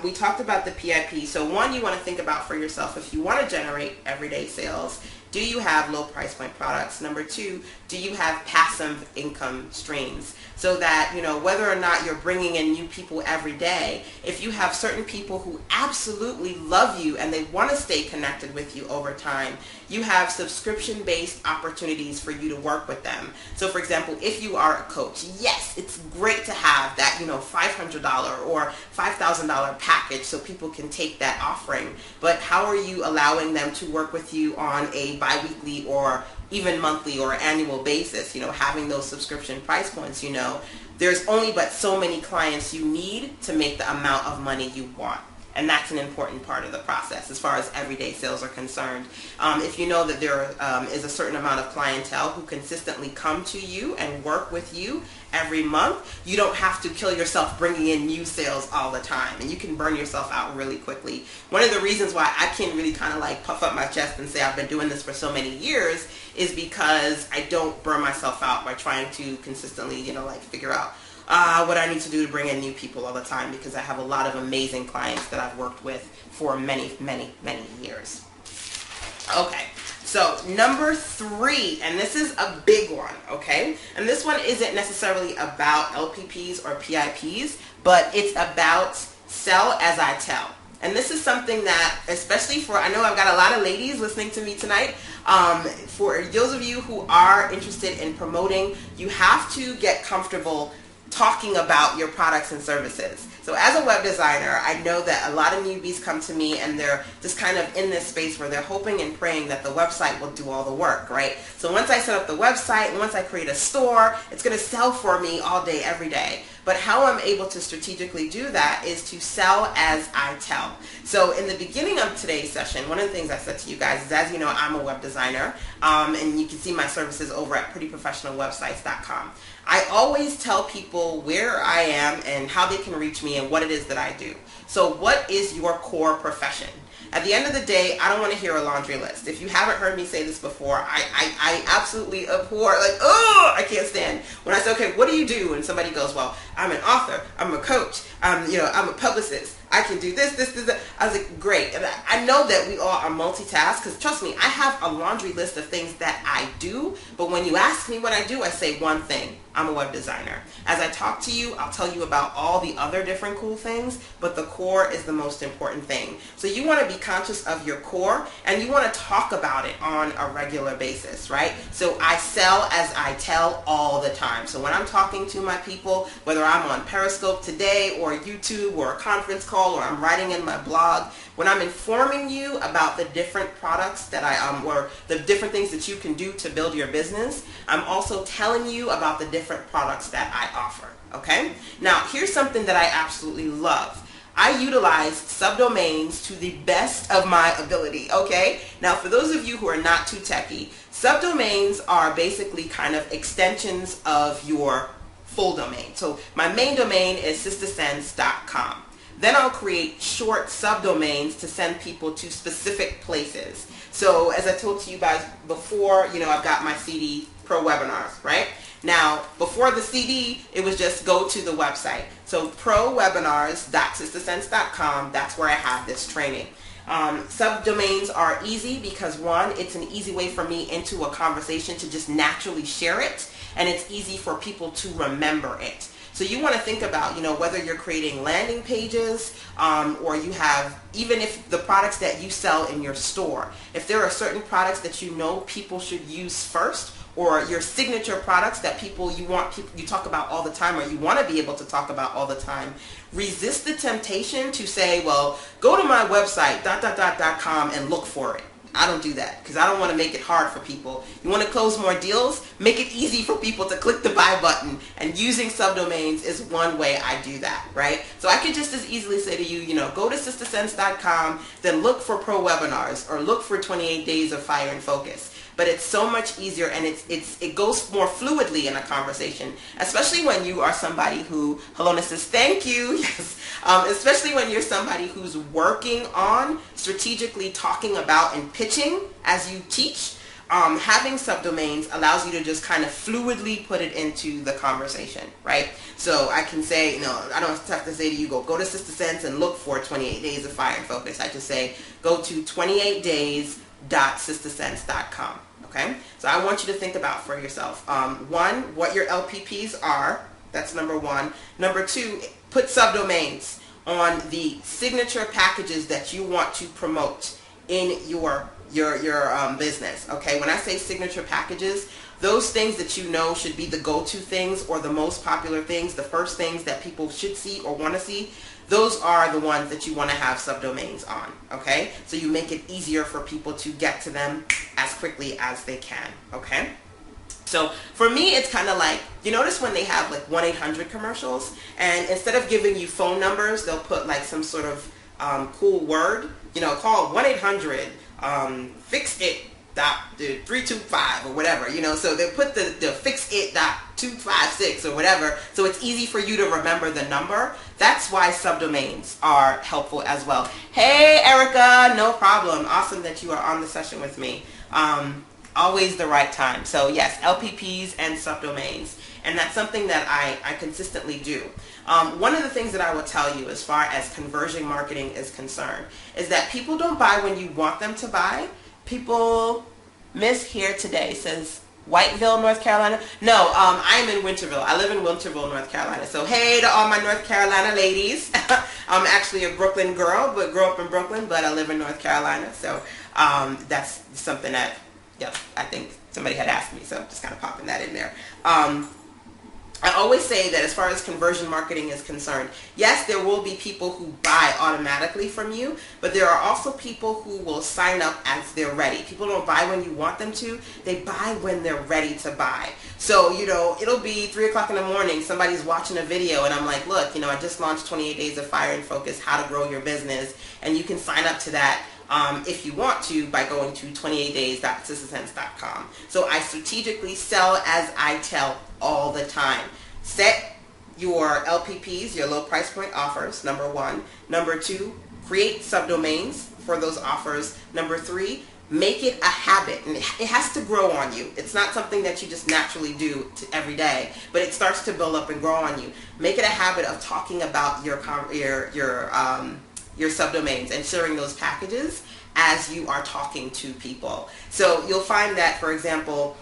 We talked about the PIP. So one, you want to think about for yourself, if you want to generate everyday sales, do you have low price point products? Number 2, do you have passive income streams? So that, whether or not you're bringing in new people every day, if you have certain people who absolutely love you and they want to stay connected with you over time, you have subscription-based opportunities for you to work with them. So for example, if you are a coach, yes, it's great to have that, $500 or $5,000 package so people can take that offering. But how are you allowing them to work with you on a bi-weekly or even monthly or annual basis, having those subscription price points, there's only but so many clients you need to make the amount of money you want. and that's an important part of the process as far as everyday sales are concerned. If you know that there is a certain amount of clientele who consistently come to you and work with you every month, you don't have to kill yourself bringing in new sales all the time, and you can burn yourself out really quickly. One of the reasons why I can really kind of like puff up my chest and say I've been doing this for so many years is because I don't burn myself out by trying to consistently, like figure out what I need to do to bring in new people all the time, because I have a lot of amazing clients that I've worked with for many, many, many years. Okay, so number 3, and this is a big one, okay? And this one isn't necessarily about LPPs or PIPs, but it's about sell as I tell. And this is something that, especially for, I know I've got a lot of ladies listening to me tonight. For those of you who are interested in promoting, you have to get comfortable talking about your products and services. So as a web designer, I know that a lot of newbies come to me and they're just kind of in this space where they're hoping and praying that the website will do all the work, right? So once I set up the website, once I create a store, it's going to sell for me all day, every day. But how I'm able to strategically do that is to sell as I tell. So in the beginning of today's session, one of the things I said to you guys is, as you know, I'm a web designer, and you can see my services over at prettyprofessionalwebsites.com. I always tell people where I am and how they can reach me and what it is that I do. So what is your core profession? At the end of the day, I don't want to hear a laundry list. If you haven't heard me say this before, I absolutely abhor, I can't stand when I say, okay, what do you do? And somebody goes, well, I'm an author, I'm a coach, I'm a publicist, I can do this, that. I was like, great. And I know that we all are multitask, because trust me, I have a laundry list of things that I do, but when you ask me what I do, I say one thing: I'm a web designer. As I talk to you, I'll tell you about all the other different cool things, but the core is the most important thing. So you want to be conscious of your core, and you want to talk about it on a regular basis, right? So I sell as I tell all the time. So when I'm talking to my people, whether I'm on Periscope today or YouTube or a conference call, or I'm writing in my blog, when I'm informing you about the different products that or the different things that you can do to build your business, I'm also telling you about the different products that I offer, okay? Now, here's something that I absolutely love. I utilize subdomains to the best of my ability, okay? Now, for those of you who are not too techy, subdomains are basically kind of extensions of your full domain. So my main domain is sistersense.com. Then I'll create short subdomains to send people to specific places. So as I told you guys before, I've got my CD, Pro Webinars, right? Now, before the CD, it was just go to the website. So prowebinars.sistersense.com, that's where I have this training. Subdomains are easy because, one, it's an easy way for me into a conversation to just naturally share it, and it's easy for people to remember it. So you want to think about, whether you're creating landing pages, or you have, even if the products that you sell in your store, if there are certain products that people should use first, or your signature products that you talk about all the time, or you want to be able to talk about all the time, resist the temptation to say, well, go to my website, .com, and look for it. I don't do that because I don't want to make it hard for people. You want to close more deals? Make it easy for people to click the buy button, and using subdomains is one way I do that, right? So I could just as easily say to you, go to sistersense.com, then look for Pro Webinars or look for 28 Days of Fire and Focus. But it's so much easier, and it goes more fluidly in a conversation, especially when you are somebody who, Helena says, thank you, yes, especially when you're somebody who's working on strategically talking about and pitching as you teach. Having subdomains allows you to just kind of fluidly put it into the conversation, right? So I can say, I don't have to say to you, go to Sister Sense and look for 28 Days of Fire and Focus. I just say, go to 28days.sistersense.com. Okay, so I want you to think about for yourself, one, what your LPPs are. That's number one. Number two, put subdomains on the signature packages that you want to promote in your business. Okay, when I say signature packages, those things that should be the go-to things, or the most popular things, the first things that people should see or want to see, those are the ones that you want to have subdomains on, okay? So you make it easier for people to get to them as quickly as they can, okay? So for me, it's kind of like, you notice when they have like 1-800 commercials, and instead of giving you phone numbers, they'll put like some sort of cool word, call 1-800-FIX-IT. 325 or whatever, so they put the fix it .256 or whatever, so it's easy for you to remember the number. That's why subdomains are helpful as well. Hey Erica, no problem. Awesome that you are on the session with me. Always the right time. So yes, LPPs and subdomains, and that's something that I consistently do. One of the things that I will tell you as far as conversion marketing is concerned is that people don't buy when you want them to buy. People, Miss Here Today says Whiteville, North Carolina. No, I'm in Winterville. I live in Winterville, North Carolina. So hey to all my North Carolina ladies. I'm actually a Brooklyn girl, but grew up in Brooklyn, but I live in North Carolina. So that's something that, I think somebody had asked me, so I'm just kind of popping that in there. I always say that as far as conversion marketing is concerned, yes, there will be people who buy automatically from you, but there are also people who will sign up as they're ready. People don't buy when you want them to. They buy when they're ready to buy. So, it'll be 3 o'clock in the morning, somebody's watching a video, and I'm like, look, I just launched 28 Days of Fire and Focus, How to Grow Your Business, and you can sign up to that if you want to by going to 28days.sistasense.com. So I strategically sell as I tell all the time. Set your LPPs, your low price point offers, number 1. Number 2, create subdomains for those offers. Number 3, make it a habit, and it has to grow on you. It's not something that you just naturally do every day, but it starts to build up and grow on you. Make it a habit of talking about your subdomains and sharing those packages as you are talking to people. So you'll find that, for example,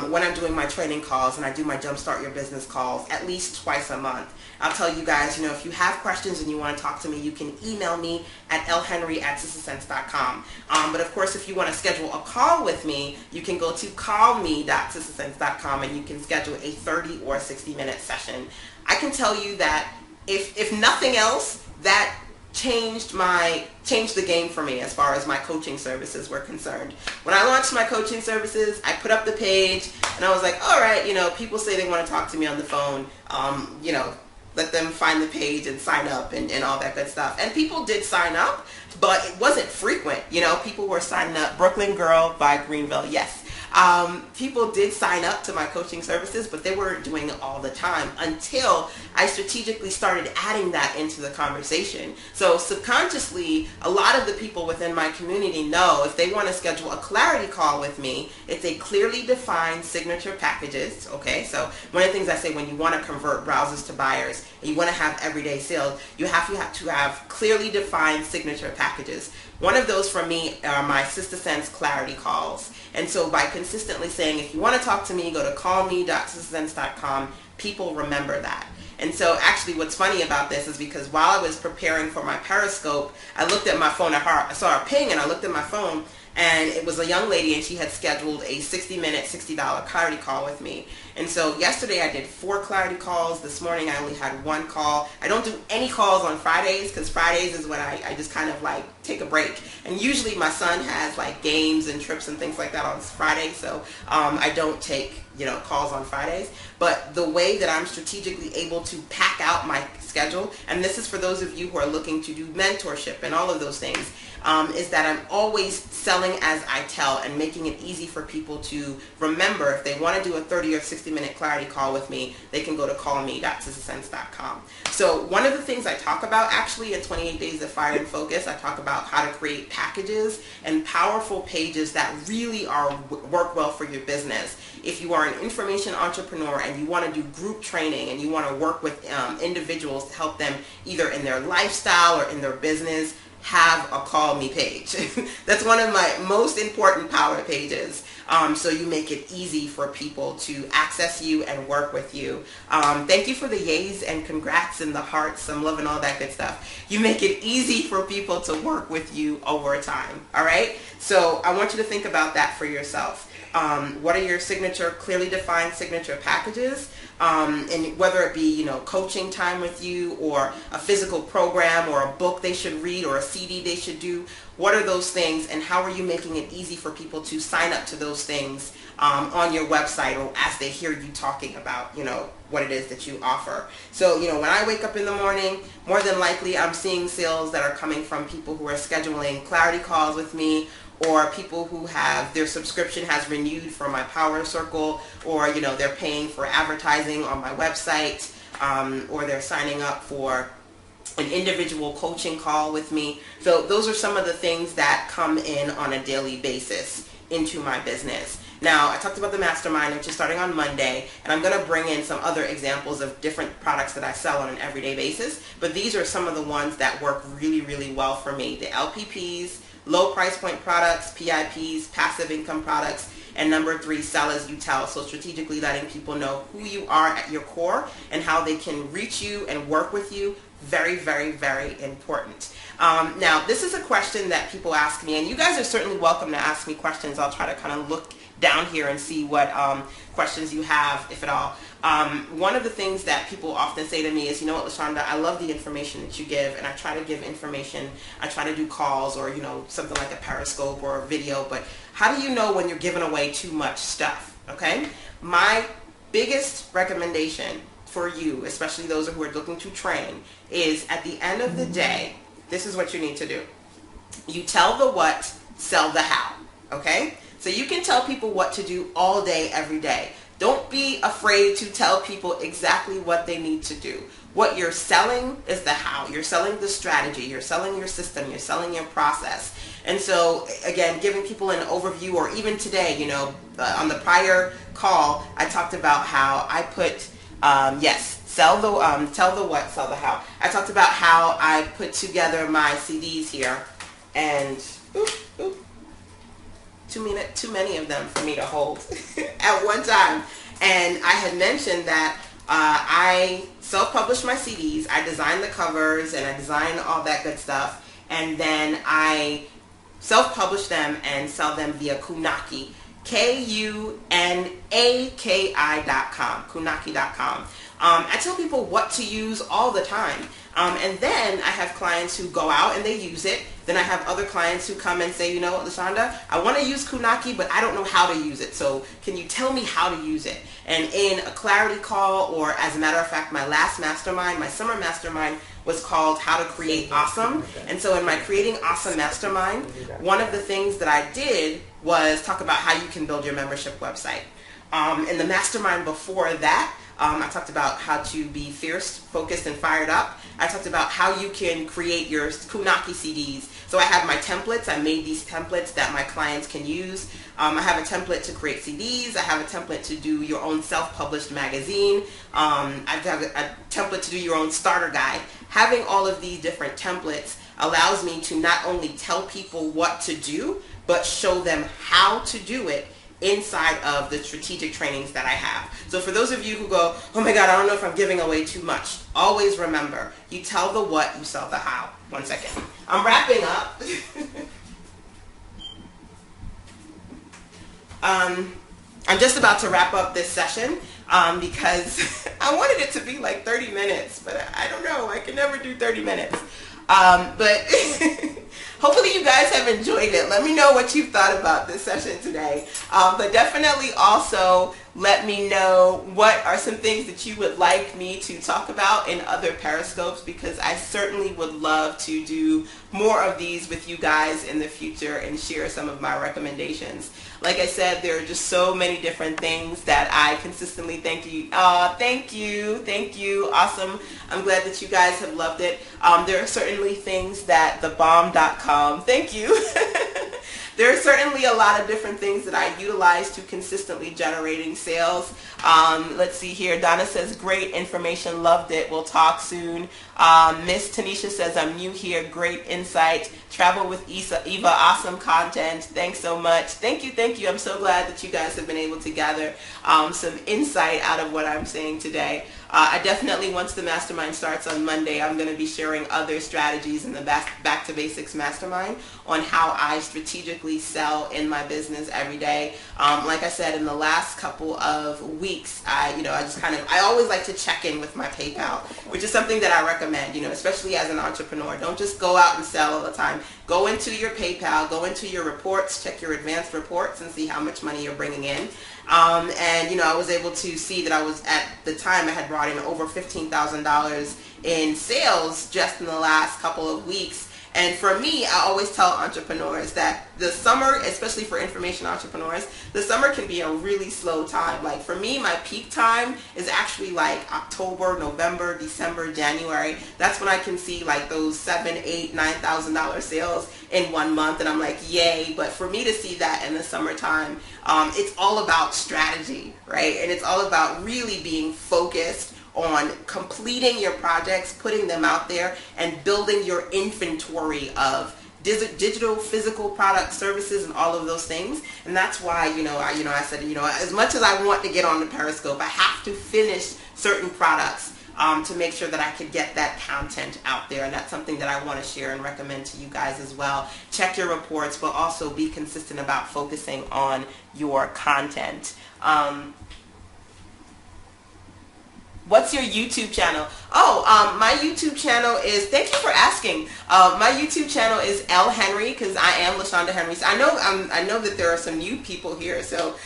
when I'm doing my training calls and I do my Jumpstart Your Business calls at least twice a month, I'll tell you guys, if you have questions and you want to talk to me, you can email me at lhenry@sistasense.com. But of course, if you want to schedule a call with me, you can go to callme.sistasense.com and you can schedule a 30 or 60-minute session. I can tell you that if nothing else, that changed the game for me as far as my coaching services were concerned. When I launched my coaching services, I put up the page and I was like, all right, people say they want to talk to me on the phone, let them find the page and sign up and all that good stuff. And people did sign up, but it wasn't frequent. People were signing up. Brooklyn Girl by Greenville, yes. People did sign up to my coaching services, but they weren't doing it all the time until I strategically started adding that into the conversation. So subconsciously, a lot of the people within my community know if they want to schedule a clarity call with me, it's a clearly defined signature packages. Okay, so one of the things I say when you want to convert browsers to buyers and you want to have everyday sales, you have to have clearly defined signature packages. One of those for me are my SistaSense clarity calls. And so by consistently saying, if you want to talk to me, go to callme.sistasense.com, people remember that. And so actually what's funny about this is because while I was preparing for my Periscope, I looked at my phone, I saw a ping and I looked at my phone, and it was a young lady and she had scheduled a 60-minute, $60 clarity call with me. And so yesterday I did 4 clarity calls. This morning I only had 1 call. I don't do any calls on Fridays because Fridays is when I just kind of like take a break. And usually my son has like games and trips and things like that on Friday, so I don't take calls on Fridays. But the way that I'm strategically able to pack out my schedule, and this is for those of you who are looking to do mentorship and all of those things, is that I'm always selling as I tell and making it easy for people to remember. If they want to do a 30 or 60-minute clarity call with me, they can go to callme.sistasense.com. So one of the things I talk about actually in 28 Days of Fire and Focus, I talk about how to create packages and powerful pages that really work well for your business. If you are an information entrepreneur and you want to do group training and you want to work with individuals to help them either in their lifestyle or in their business, have a Call Me page. That's one of my most important power pages. So you make it easy for people to access you and work with you. Thank you for the yays and congrats and the hearts. I'm loving all that good stuff. You make it easy for people to work with you over time. All right? So I want you to think about that for yourself. What are your clearly defined signature packages? And whether it be, coaching time with you, or a physical program, or a book they should read, or a CD they should do. What are those things, and how are you making it easy for people to sign up to those things on your website, or as they hear you talking about, what it is that you offer. So, when I wake up in the morning, more than likely I'm seeing sales that are coming from people who are scheduling clarity calls with me, or people who have their subscription has renewed for my Power Circle, or they're paying for advertising on my website, or they're signing up for an individual coaching call with me. So those are some of the things that come in on a daily basis into my business. Now, I talked about the mastermind, which is starting on Monday, and I'm going to bring in some other examples of different products that I sell on an everyday basis, but these are some of the ones that work really, really well for me. The LPPs, low price point products, PIPs, passive income products, and number 3, sell as you tell. So strategically letting people know who you are at your core and how they can reach you and work with you. Very, very, very important. Now, this is a question that people ask me, and you guys are certainly welcome to ask me questions. I'll try to kind of look down here and see what questions you have, if at all. One of the things that people often say to me is, LaShanda, I love the information that you give, and I try to give information. I try to do calls, or, something like a Periscope or a video, but how do you know when you're giving away too much stuff? Okay? My biggest recommendation for you, especially those who are looking to train, is at the end of the day, this is what you need to do. You tell the what, sell the how. Okay? So you can tell people what to do all day, every day. Don't be afraid to tell people exactly what they need to do. What you're selling is the how. You're selling the strategy. You're selling your system. You're selling your process. And so, again, giving people an overview, or even today, on the prior call, I talked about how I put, tell the what, sell the how. I talked about how I put together my CDs here, and too many of them for me to hold at one time. And I had mentioned that I self-published my CDs. I designed the covers, and I designed all that good stuff, and then I self-publish them and sell them via Kunaki, Kunaki.com, Kunaki.com. I tell people what to use all the time. And then I have clients who go out and they use it. Then I have other clients who come and say, LaShanda, I want to use Kunaki, but I don't know how to use it. So can you tell me how to use it? And in a clarity call, or as a matter of fact, my last mastermind, my summer mastermind, was called How to Create Awesome. And so in my Creating Awesome Mastermind, one of the things that I did was talk about how you can build your membership website. In the mastermind before that, I talked about how to be fierce, focused, and fired up. I talked about how you can create your Kunaki CDs. So I have my templates. I made these templates that my clients can use. I have a template to create CDs. I have a template to do your own self-published magazine. I have a template to do your own starter guide. Having all of these different templates allows me to not only tell people what to do, but show them how to do it inside of the strategic trainings that I have. So for those of you who go, oh my God, I don't know if I'm giving away too much, always remember, you tell the what, you sell the how. One second. I'm wrapping up. I'm just about to wrap up this session because I wanted it to be like 30 minutes, but I don't know. I can never do 30 minutes. But hopefully you guys have enjoyed it. Let me know what you thought about this session today. But definitely also let me know what are some things that you would like me to talk about in other Periscopes, because I certainly would love to do more of these with you guys in the future and share some of my recommendations. Like I said, there are just so many different things that I consistently thank you. Thank you. Awesome. I'm glad that you guys have loved it. There are certainly things that thebomb.com, thank you. There are certainly a lot of different things that I utilize to consistently generating sales. Let's see here. Donna says, great information. Loved it. We'll talk soon. Miss Tanisha says, I'm new here. Great insight. Travel with Eva. Awesome content. Thanks so much. Thank you. I'm so glad that you guys have been able to gather some insight out of what I'm saying today. I definitely, once the mastermind starts on Monday, I'm going to be sharing other strategies in the Back to Basics mastermind on how I strategically sell in my business every day. Like I said, in the last couple of weeks, I always like to check in with my PayPal, which is something that I recommend, especially as an entrepreneur. Don't just go out and sell all the time. Go into your PayPal, go into your reports, check your advanced reports and see how much money you're bringing in. I was able to see that at the time I had brought in over $15,000 in sales just in the last couple of weeks. And for me, I always tell entrepreneurs that the summer, especially for information entrepreneurs, the summer can be a really slow time. Like for me, my peak time is actually like October, November, December, January. That's when I can see like those $7,000, $8,000, $9,000 sales in 1 month. And I'm like, yay. But for me to see that in the summertime, it's all about strategy, right? And it's all about really being focused on completing your projects, putting them out there, and building your inventory of digital, physical products, services, and all of those things. And that's why, I said, as much as I want to get on the Periscope, I have to finish certain products to make sure that I could get that content out there. And that's something that I want to share and recommend to you guys as well. Check your reports, but also be consistent about focusing on your content. What's your YouTube channel? My YouTube channel is, thank you for asking. My YouTube channel is L Henry, because I am LaShanda Henry. So I know that there are some new people here, so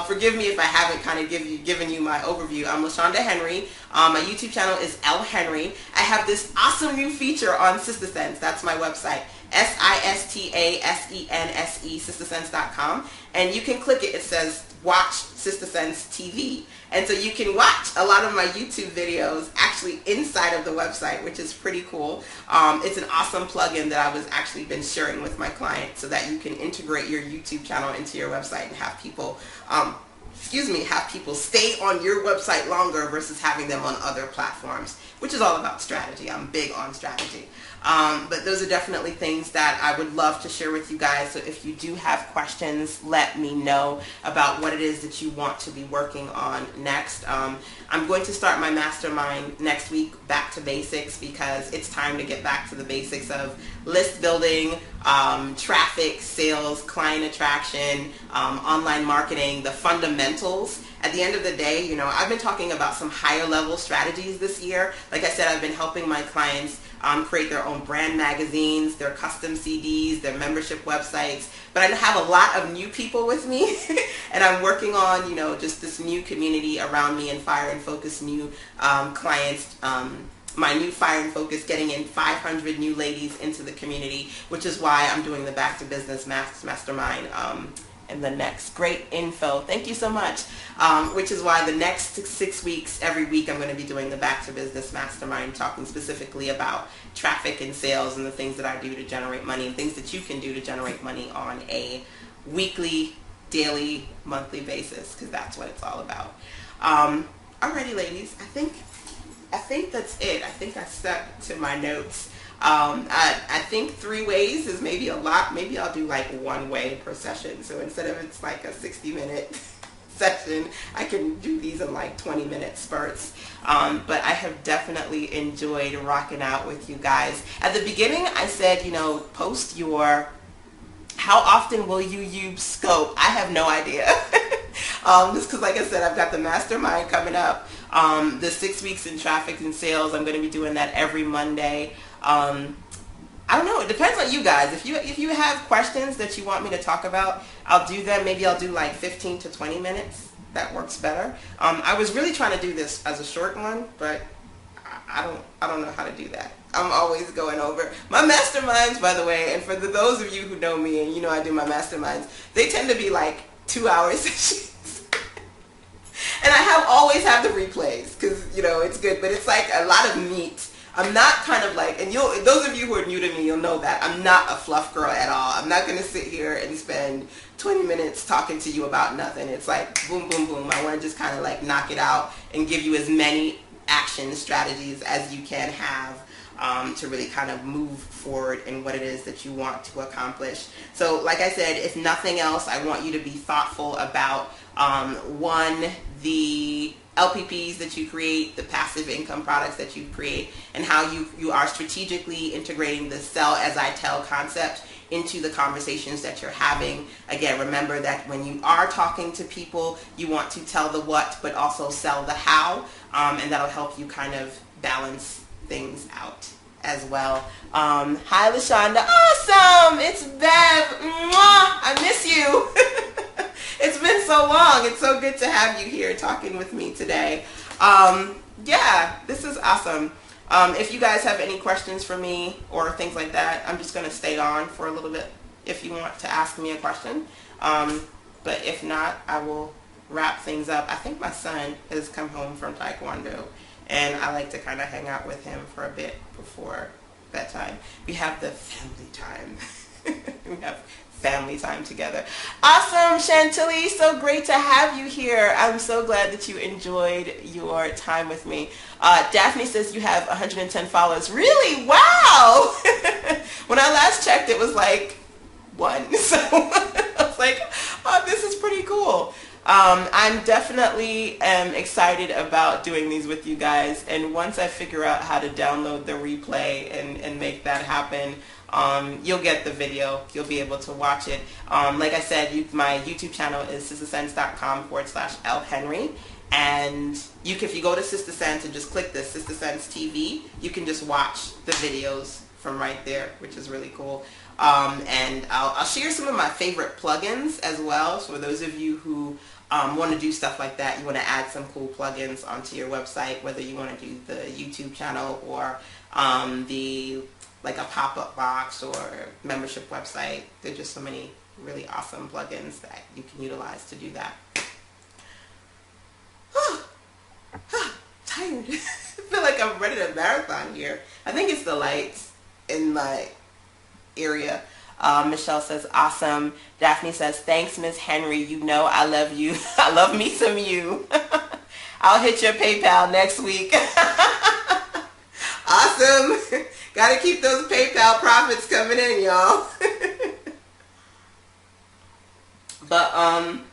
forgive me if I haven't kind of given you my overview. I'm LaShanda Henry. My YouTube channel is L Henry. I have this awesome new feature on SistaSense. That's my website. SistaSense, SistaSense.com, and you can click it. It says watch SistaSense TV, and so you can watch a lot of my YouTube videos actually inside of the website, which is pretty cool. It's an awesome plugin that I was actually been sharing with my clients so that you can integrate your YouTube channel into your website and have people have people stay on your website longer versus having them on other platforms, which is all about strategy. I'm big on strategy. But those are definitely things that I would love to share with you guys. So if you do have questions, let me know about what it is that you want to be working on next. I'm going to start my mastermind next week, Back to Basics, because it's time to get back to the basics of list building, traffic, sales, client attraction, online marketing, the fundamentals. At the end of the day, I've been talking about some higher level strategies this year. Like I said, I've been helping my clients create their own brand magazines, their custom CDs, their membership websites. But I have a lot of new people with me, and I'm working on, just this new community around me and Fire and Focus new clients. My new Fire and Focus, getting in 500 new ladies into the community, which is why I'm doing the Back to Business Mastermind. And the next great info. Thank you so much. Which is why the next 6 weeks, every week, I'm going to be doing the Back to Business Mastermind, talking specifically about traffic and sales and the things that I do to generate money and things that you can do to generate money on a weekly, daily, monthly basis, because that's what it's all about. Alrighty, ladies. I think that's it. I think I stuck to my notes. I think 3 ways is maybe a lot. Maybe I'll do like 1 way per session. So instead of it's like a 60-minute session, I can do these in like 20-minute spurts. But I have definitely enjoyed rocking out with you guys. At the beginning, I said, post your, how often will you use scope? I have no idea. Just because, like I said, I've got the mastermind coming up. The 6 weeks in traffic and sales, I'm going to be doing that every Monday. I don't know. It depends on you guys. If you have questions that you want me to talk about, I'll do them. Maybe I'll do like 15 to 20 minutes. That works better. I was really trying to do this as a short one, but I don't know how to do that. I'm always going over my masterminds, by the way. And for those of you who know me and I do my masterminds, they tend to be like 2-hour sessions. And I always have the replays because it's good, but it's like a lot of meat. I'm not kind of like, and those of you who are new to me, you'll know that I'm not a fluff girl at all. I'm not going to sit here and spend 20 minutes talking to you about nothing. It's like boom, boom, boom. I want to just kind of like knock it out and give you as many action strategies as you can have. to really kind of move forward in what it is that you want to accomplish. So like I said, if nothing else, I want you to be thoughtful about one, the LPPs that you create, the passive income products that you create, and how you are strategically integrating the sell as I tell concept into the conversations that you're having. Again, remember that when you are talking to people, you want to tell the what, but also sell the how, and that'll help you kind of balance things out as well. Hi, LaShanda. Awesome! It's Bev. Mwah! I miss you. It's been so long. It's so good to have you here talking with me today. Yeah, this is awesome. If you guys have any questions for me or things like that, I'm just going to stay on for a little bit if you want to ask me a question. But if not, I will wrap things up. I think my son has come home from Taekwondo, and I like to kind of hang out with him for a bit before bedtime. We have the family time. We have family time together. Awesome, Chantilly. So great to have you here. I'm so glad that you enjoyed your time with me. Daphne says you have 110 followers. Really? Wow! When I last checked, it was like 1. So I was like, oh, this is pretty cool. I'm definitely excited about doing these with you guys, and once I figure out how to download the replay and make that happen, you'll get the video. You'll be able to watch it. Like I said, my YouTube channel is sistasense.com/LHenry, and if you go to Sister Sense and just click this Sister Sense TV, you can just watch the videos from right there, which is really cool. And I'll share some of my favorite plugins as well. So for those of you who want to do stuff like that, you want to add some cool plugins onto your website, whether you want to do the YouTube channel or like a pop-up box or membership website. There are just so many really awesome plugins that you can utilize to do that. Tired. I feel like I'm ready to marathon here. I think it's the lights in my area. Michelle says, awesome. Daphne says, thanks, Miss Henry. You know I love you. I love me some you. I'll hit your PayPal next week. Awesome. Got to keep those PayPal profits coming in, y'all. But I'm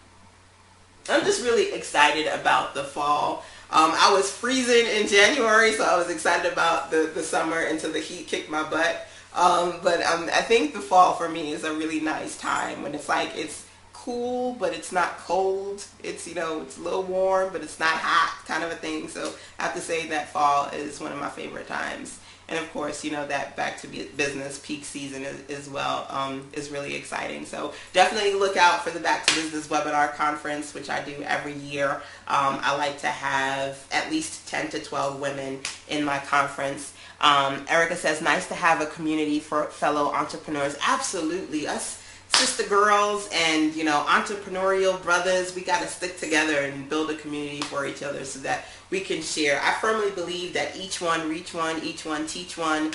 just really excited about the fall. I was freezing in January, so I was excited about the summer until the heat kicked my butt. But I think the fall for me is a really nice time when it's like it's cool, but it's not cold. It's, it's a little warm, but it's not hot, kind of a thing. So I have to say that fall is one of my favorite times. And of course, that back to business peak season as well is really exciting. So definitely look out for the Back to Business webinar conference, which I do every year. I like to have at least 10 to 12 women in my conference. Erica says, nice to have a community for fellow entrepreneurs. Absolutely. Us sister girls and, entrepreneurial brothers, we got to stick together and build a community for each other so that we can share. I firmly believe that each one reach one, each one teach one.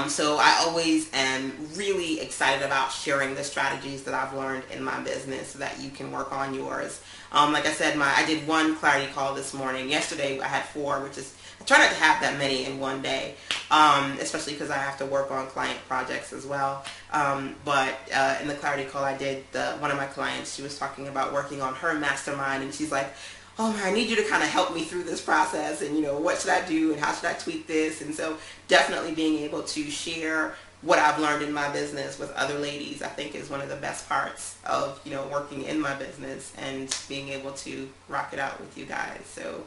So I always am really excited about sharing the strategies that I've learned in my business so that you can work on yours. Like I said, I did one clarity call this morning. Yesterday I had 4, which is, I try not to have that many in one day, especially because I have to work on client projects as well. But in the clarity call I did, one of my clients, she was talking about working on her mastermind, and she's like, oh man, I need you to kind of help me through this process, and what should I do and how should I tweak this? And so definitely being able to share what I've learned in my business with other ladies, I think is one of the best parts of, working in my business and being able to rock it out with you guys. So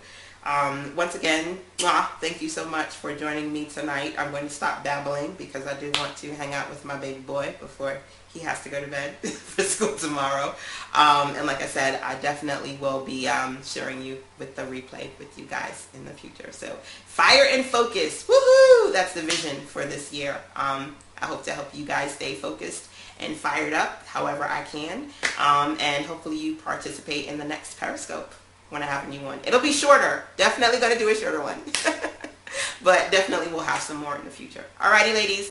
once again, thank you so much for joining me tonight. I'm going to stop babbling because I do want to hang out with my baby boy before he has to go to bed for school tomorrow. And like I said, I definitely will be sharing you with the replay with you guys in the future. So fire and focus. Woohoo! That's the vision for this year. I hope to help you guys stay focused and fired up however I can. And hopefully you participate in the next Periscope when I have a new one. It'll be shorter. Definitely going to do a shorter one. But definitely we'll have some more in the future. Alrighty, ladies.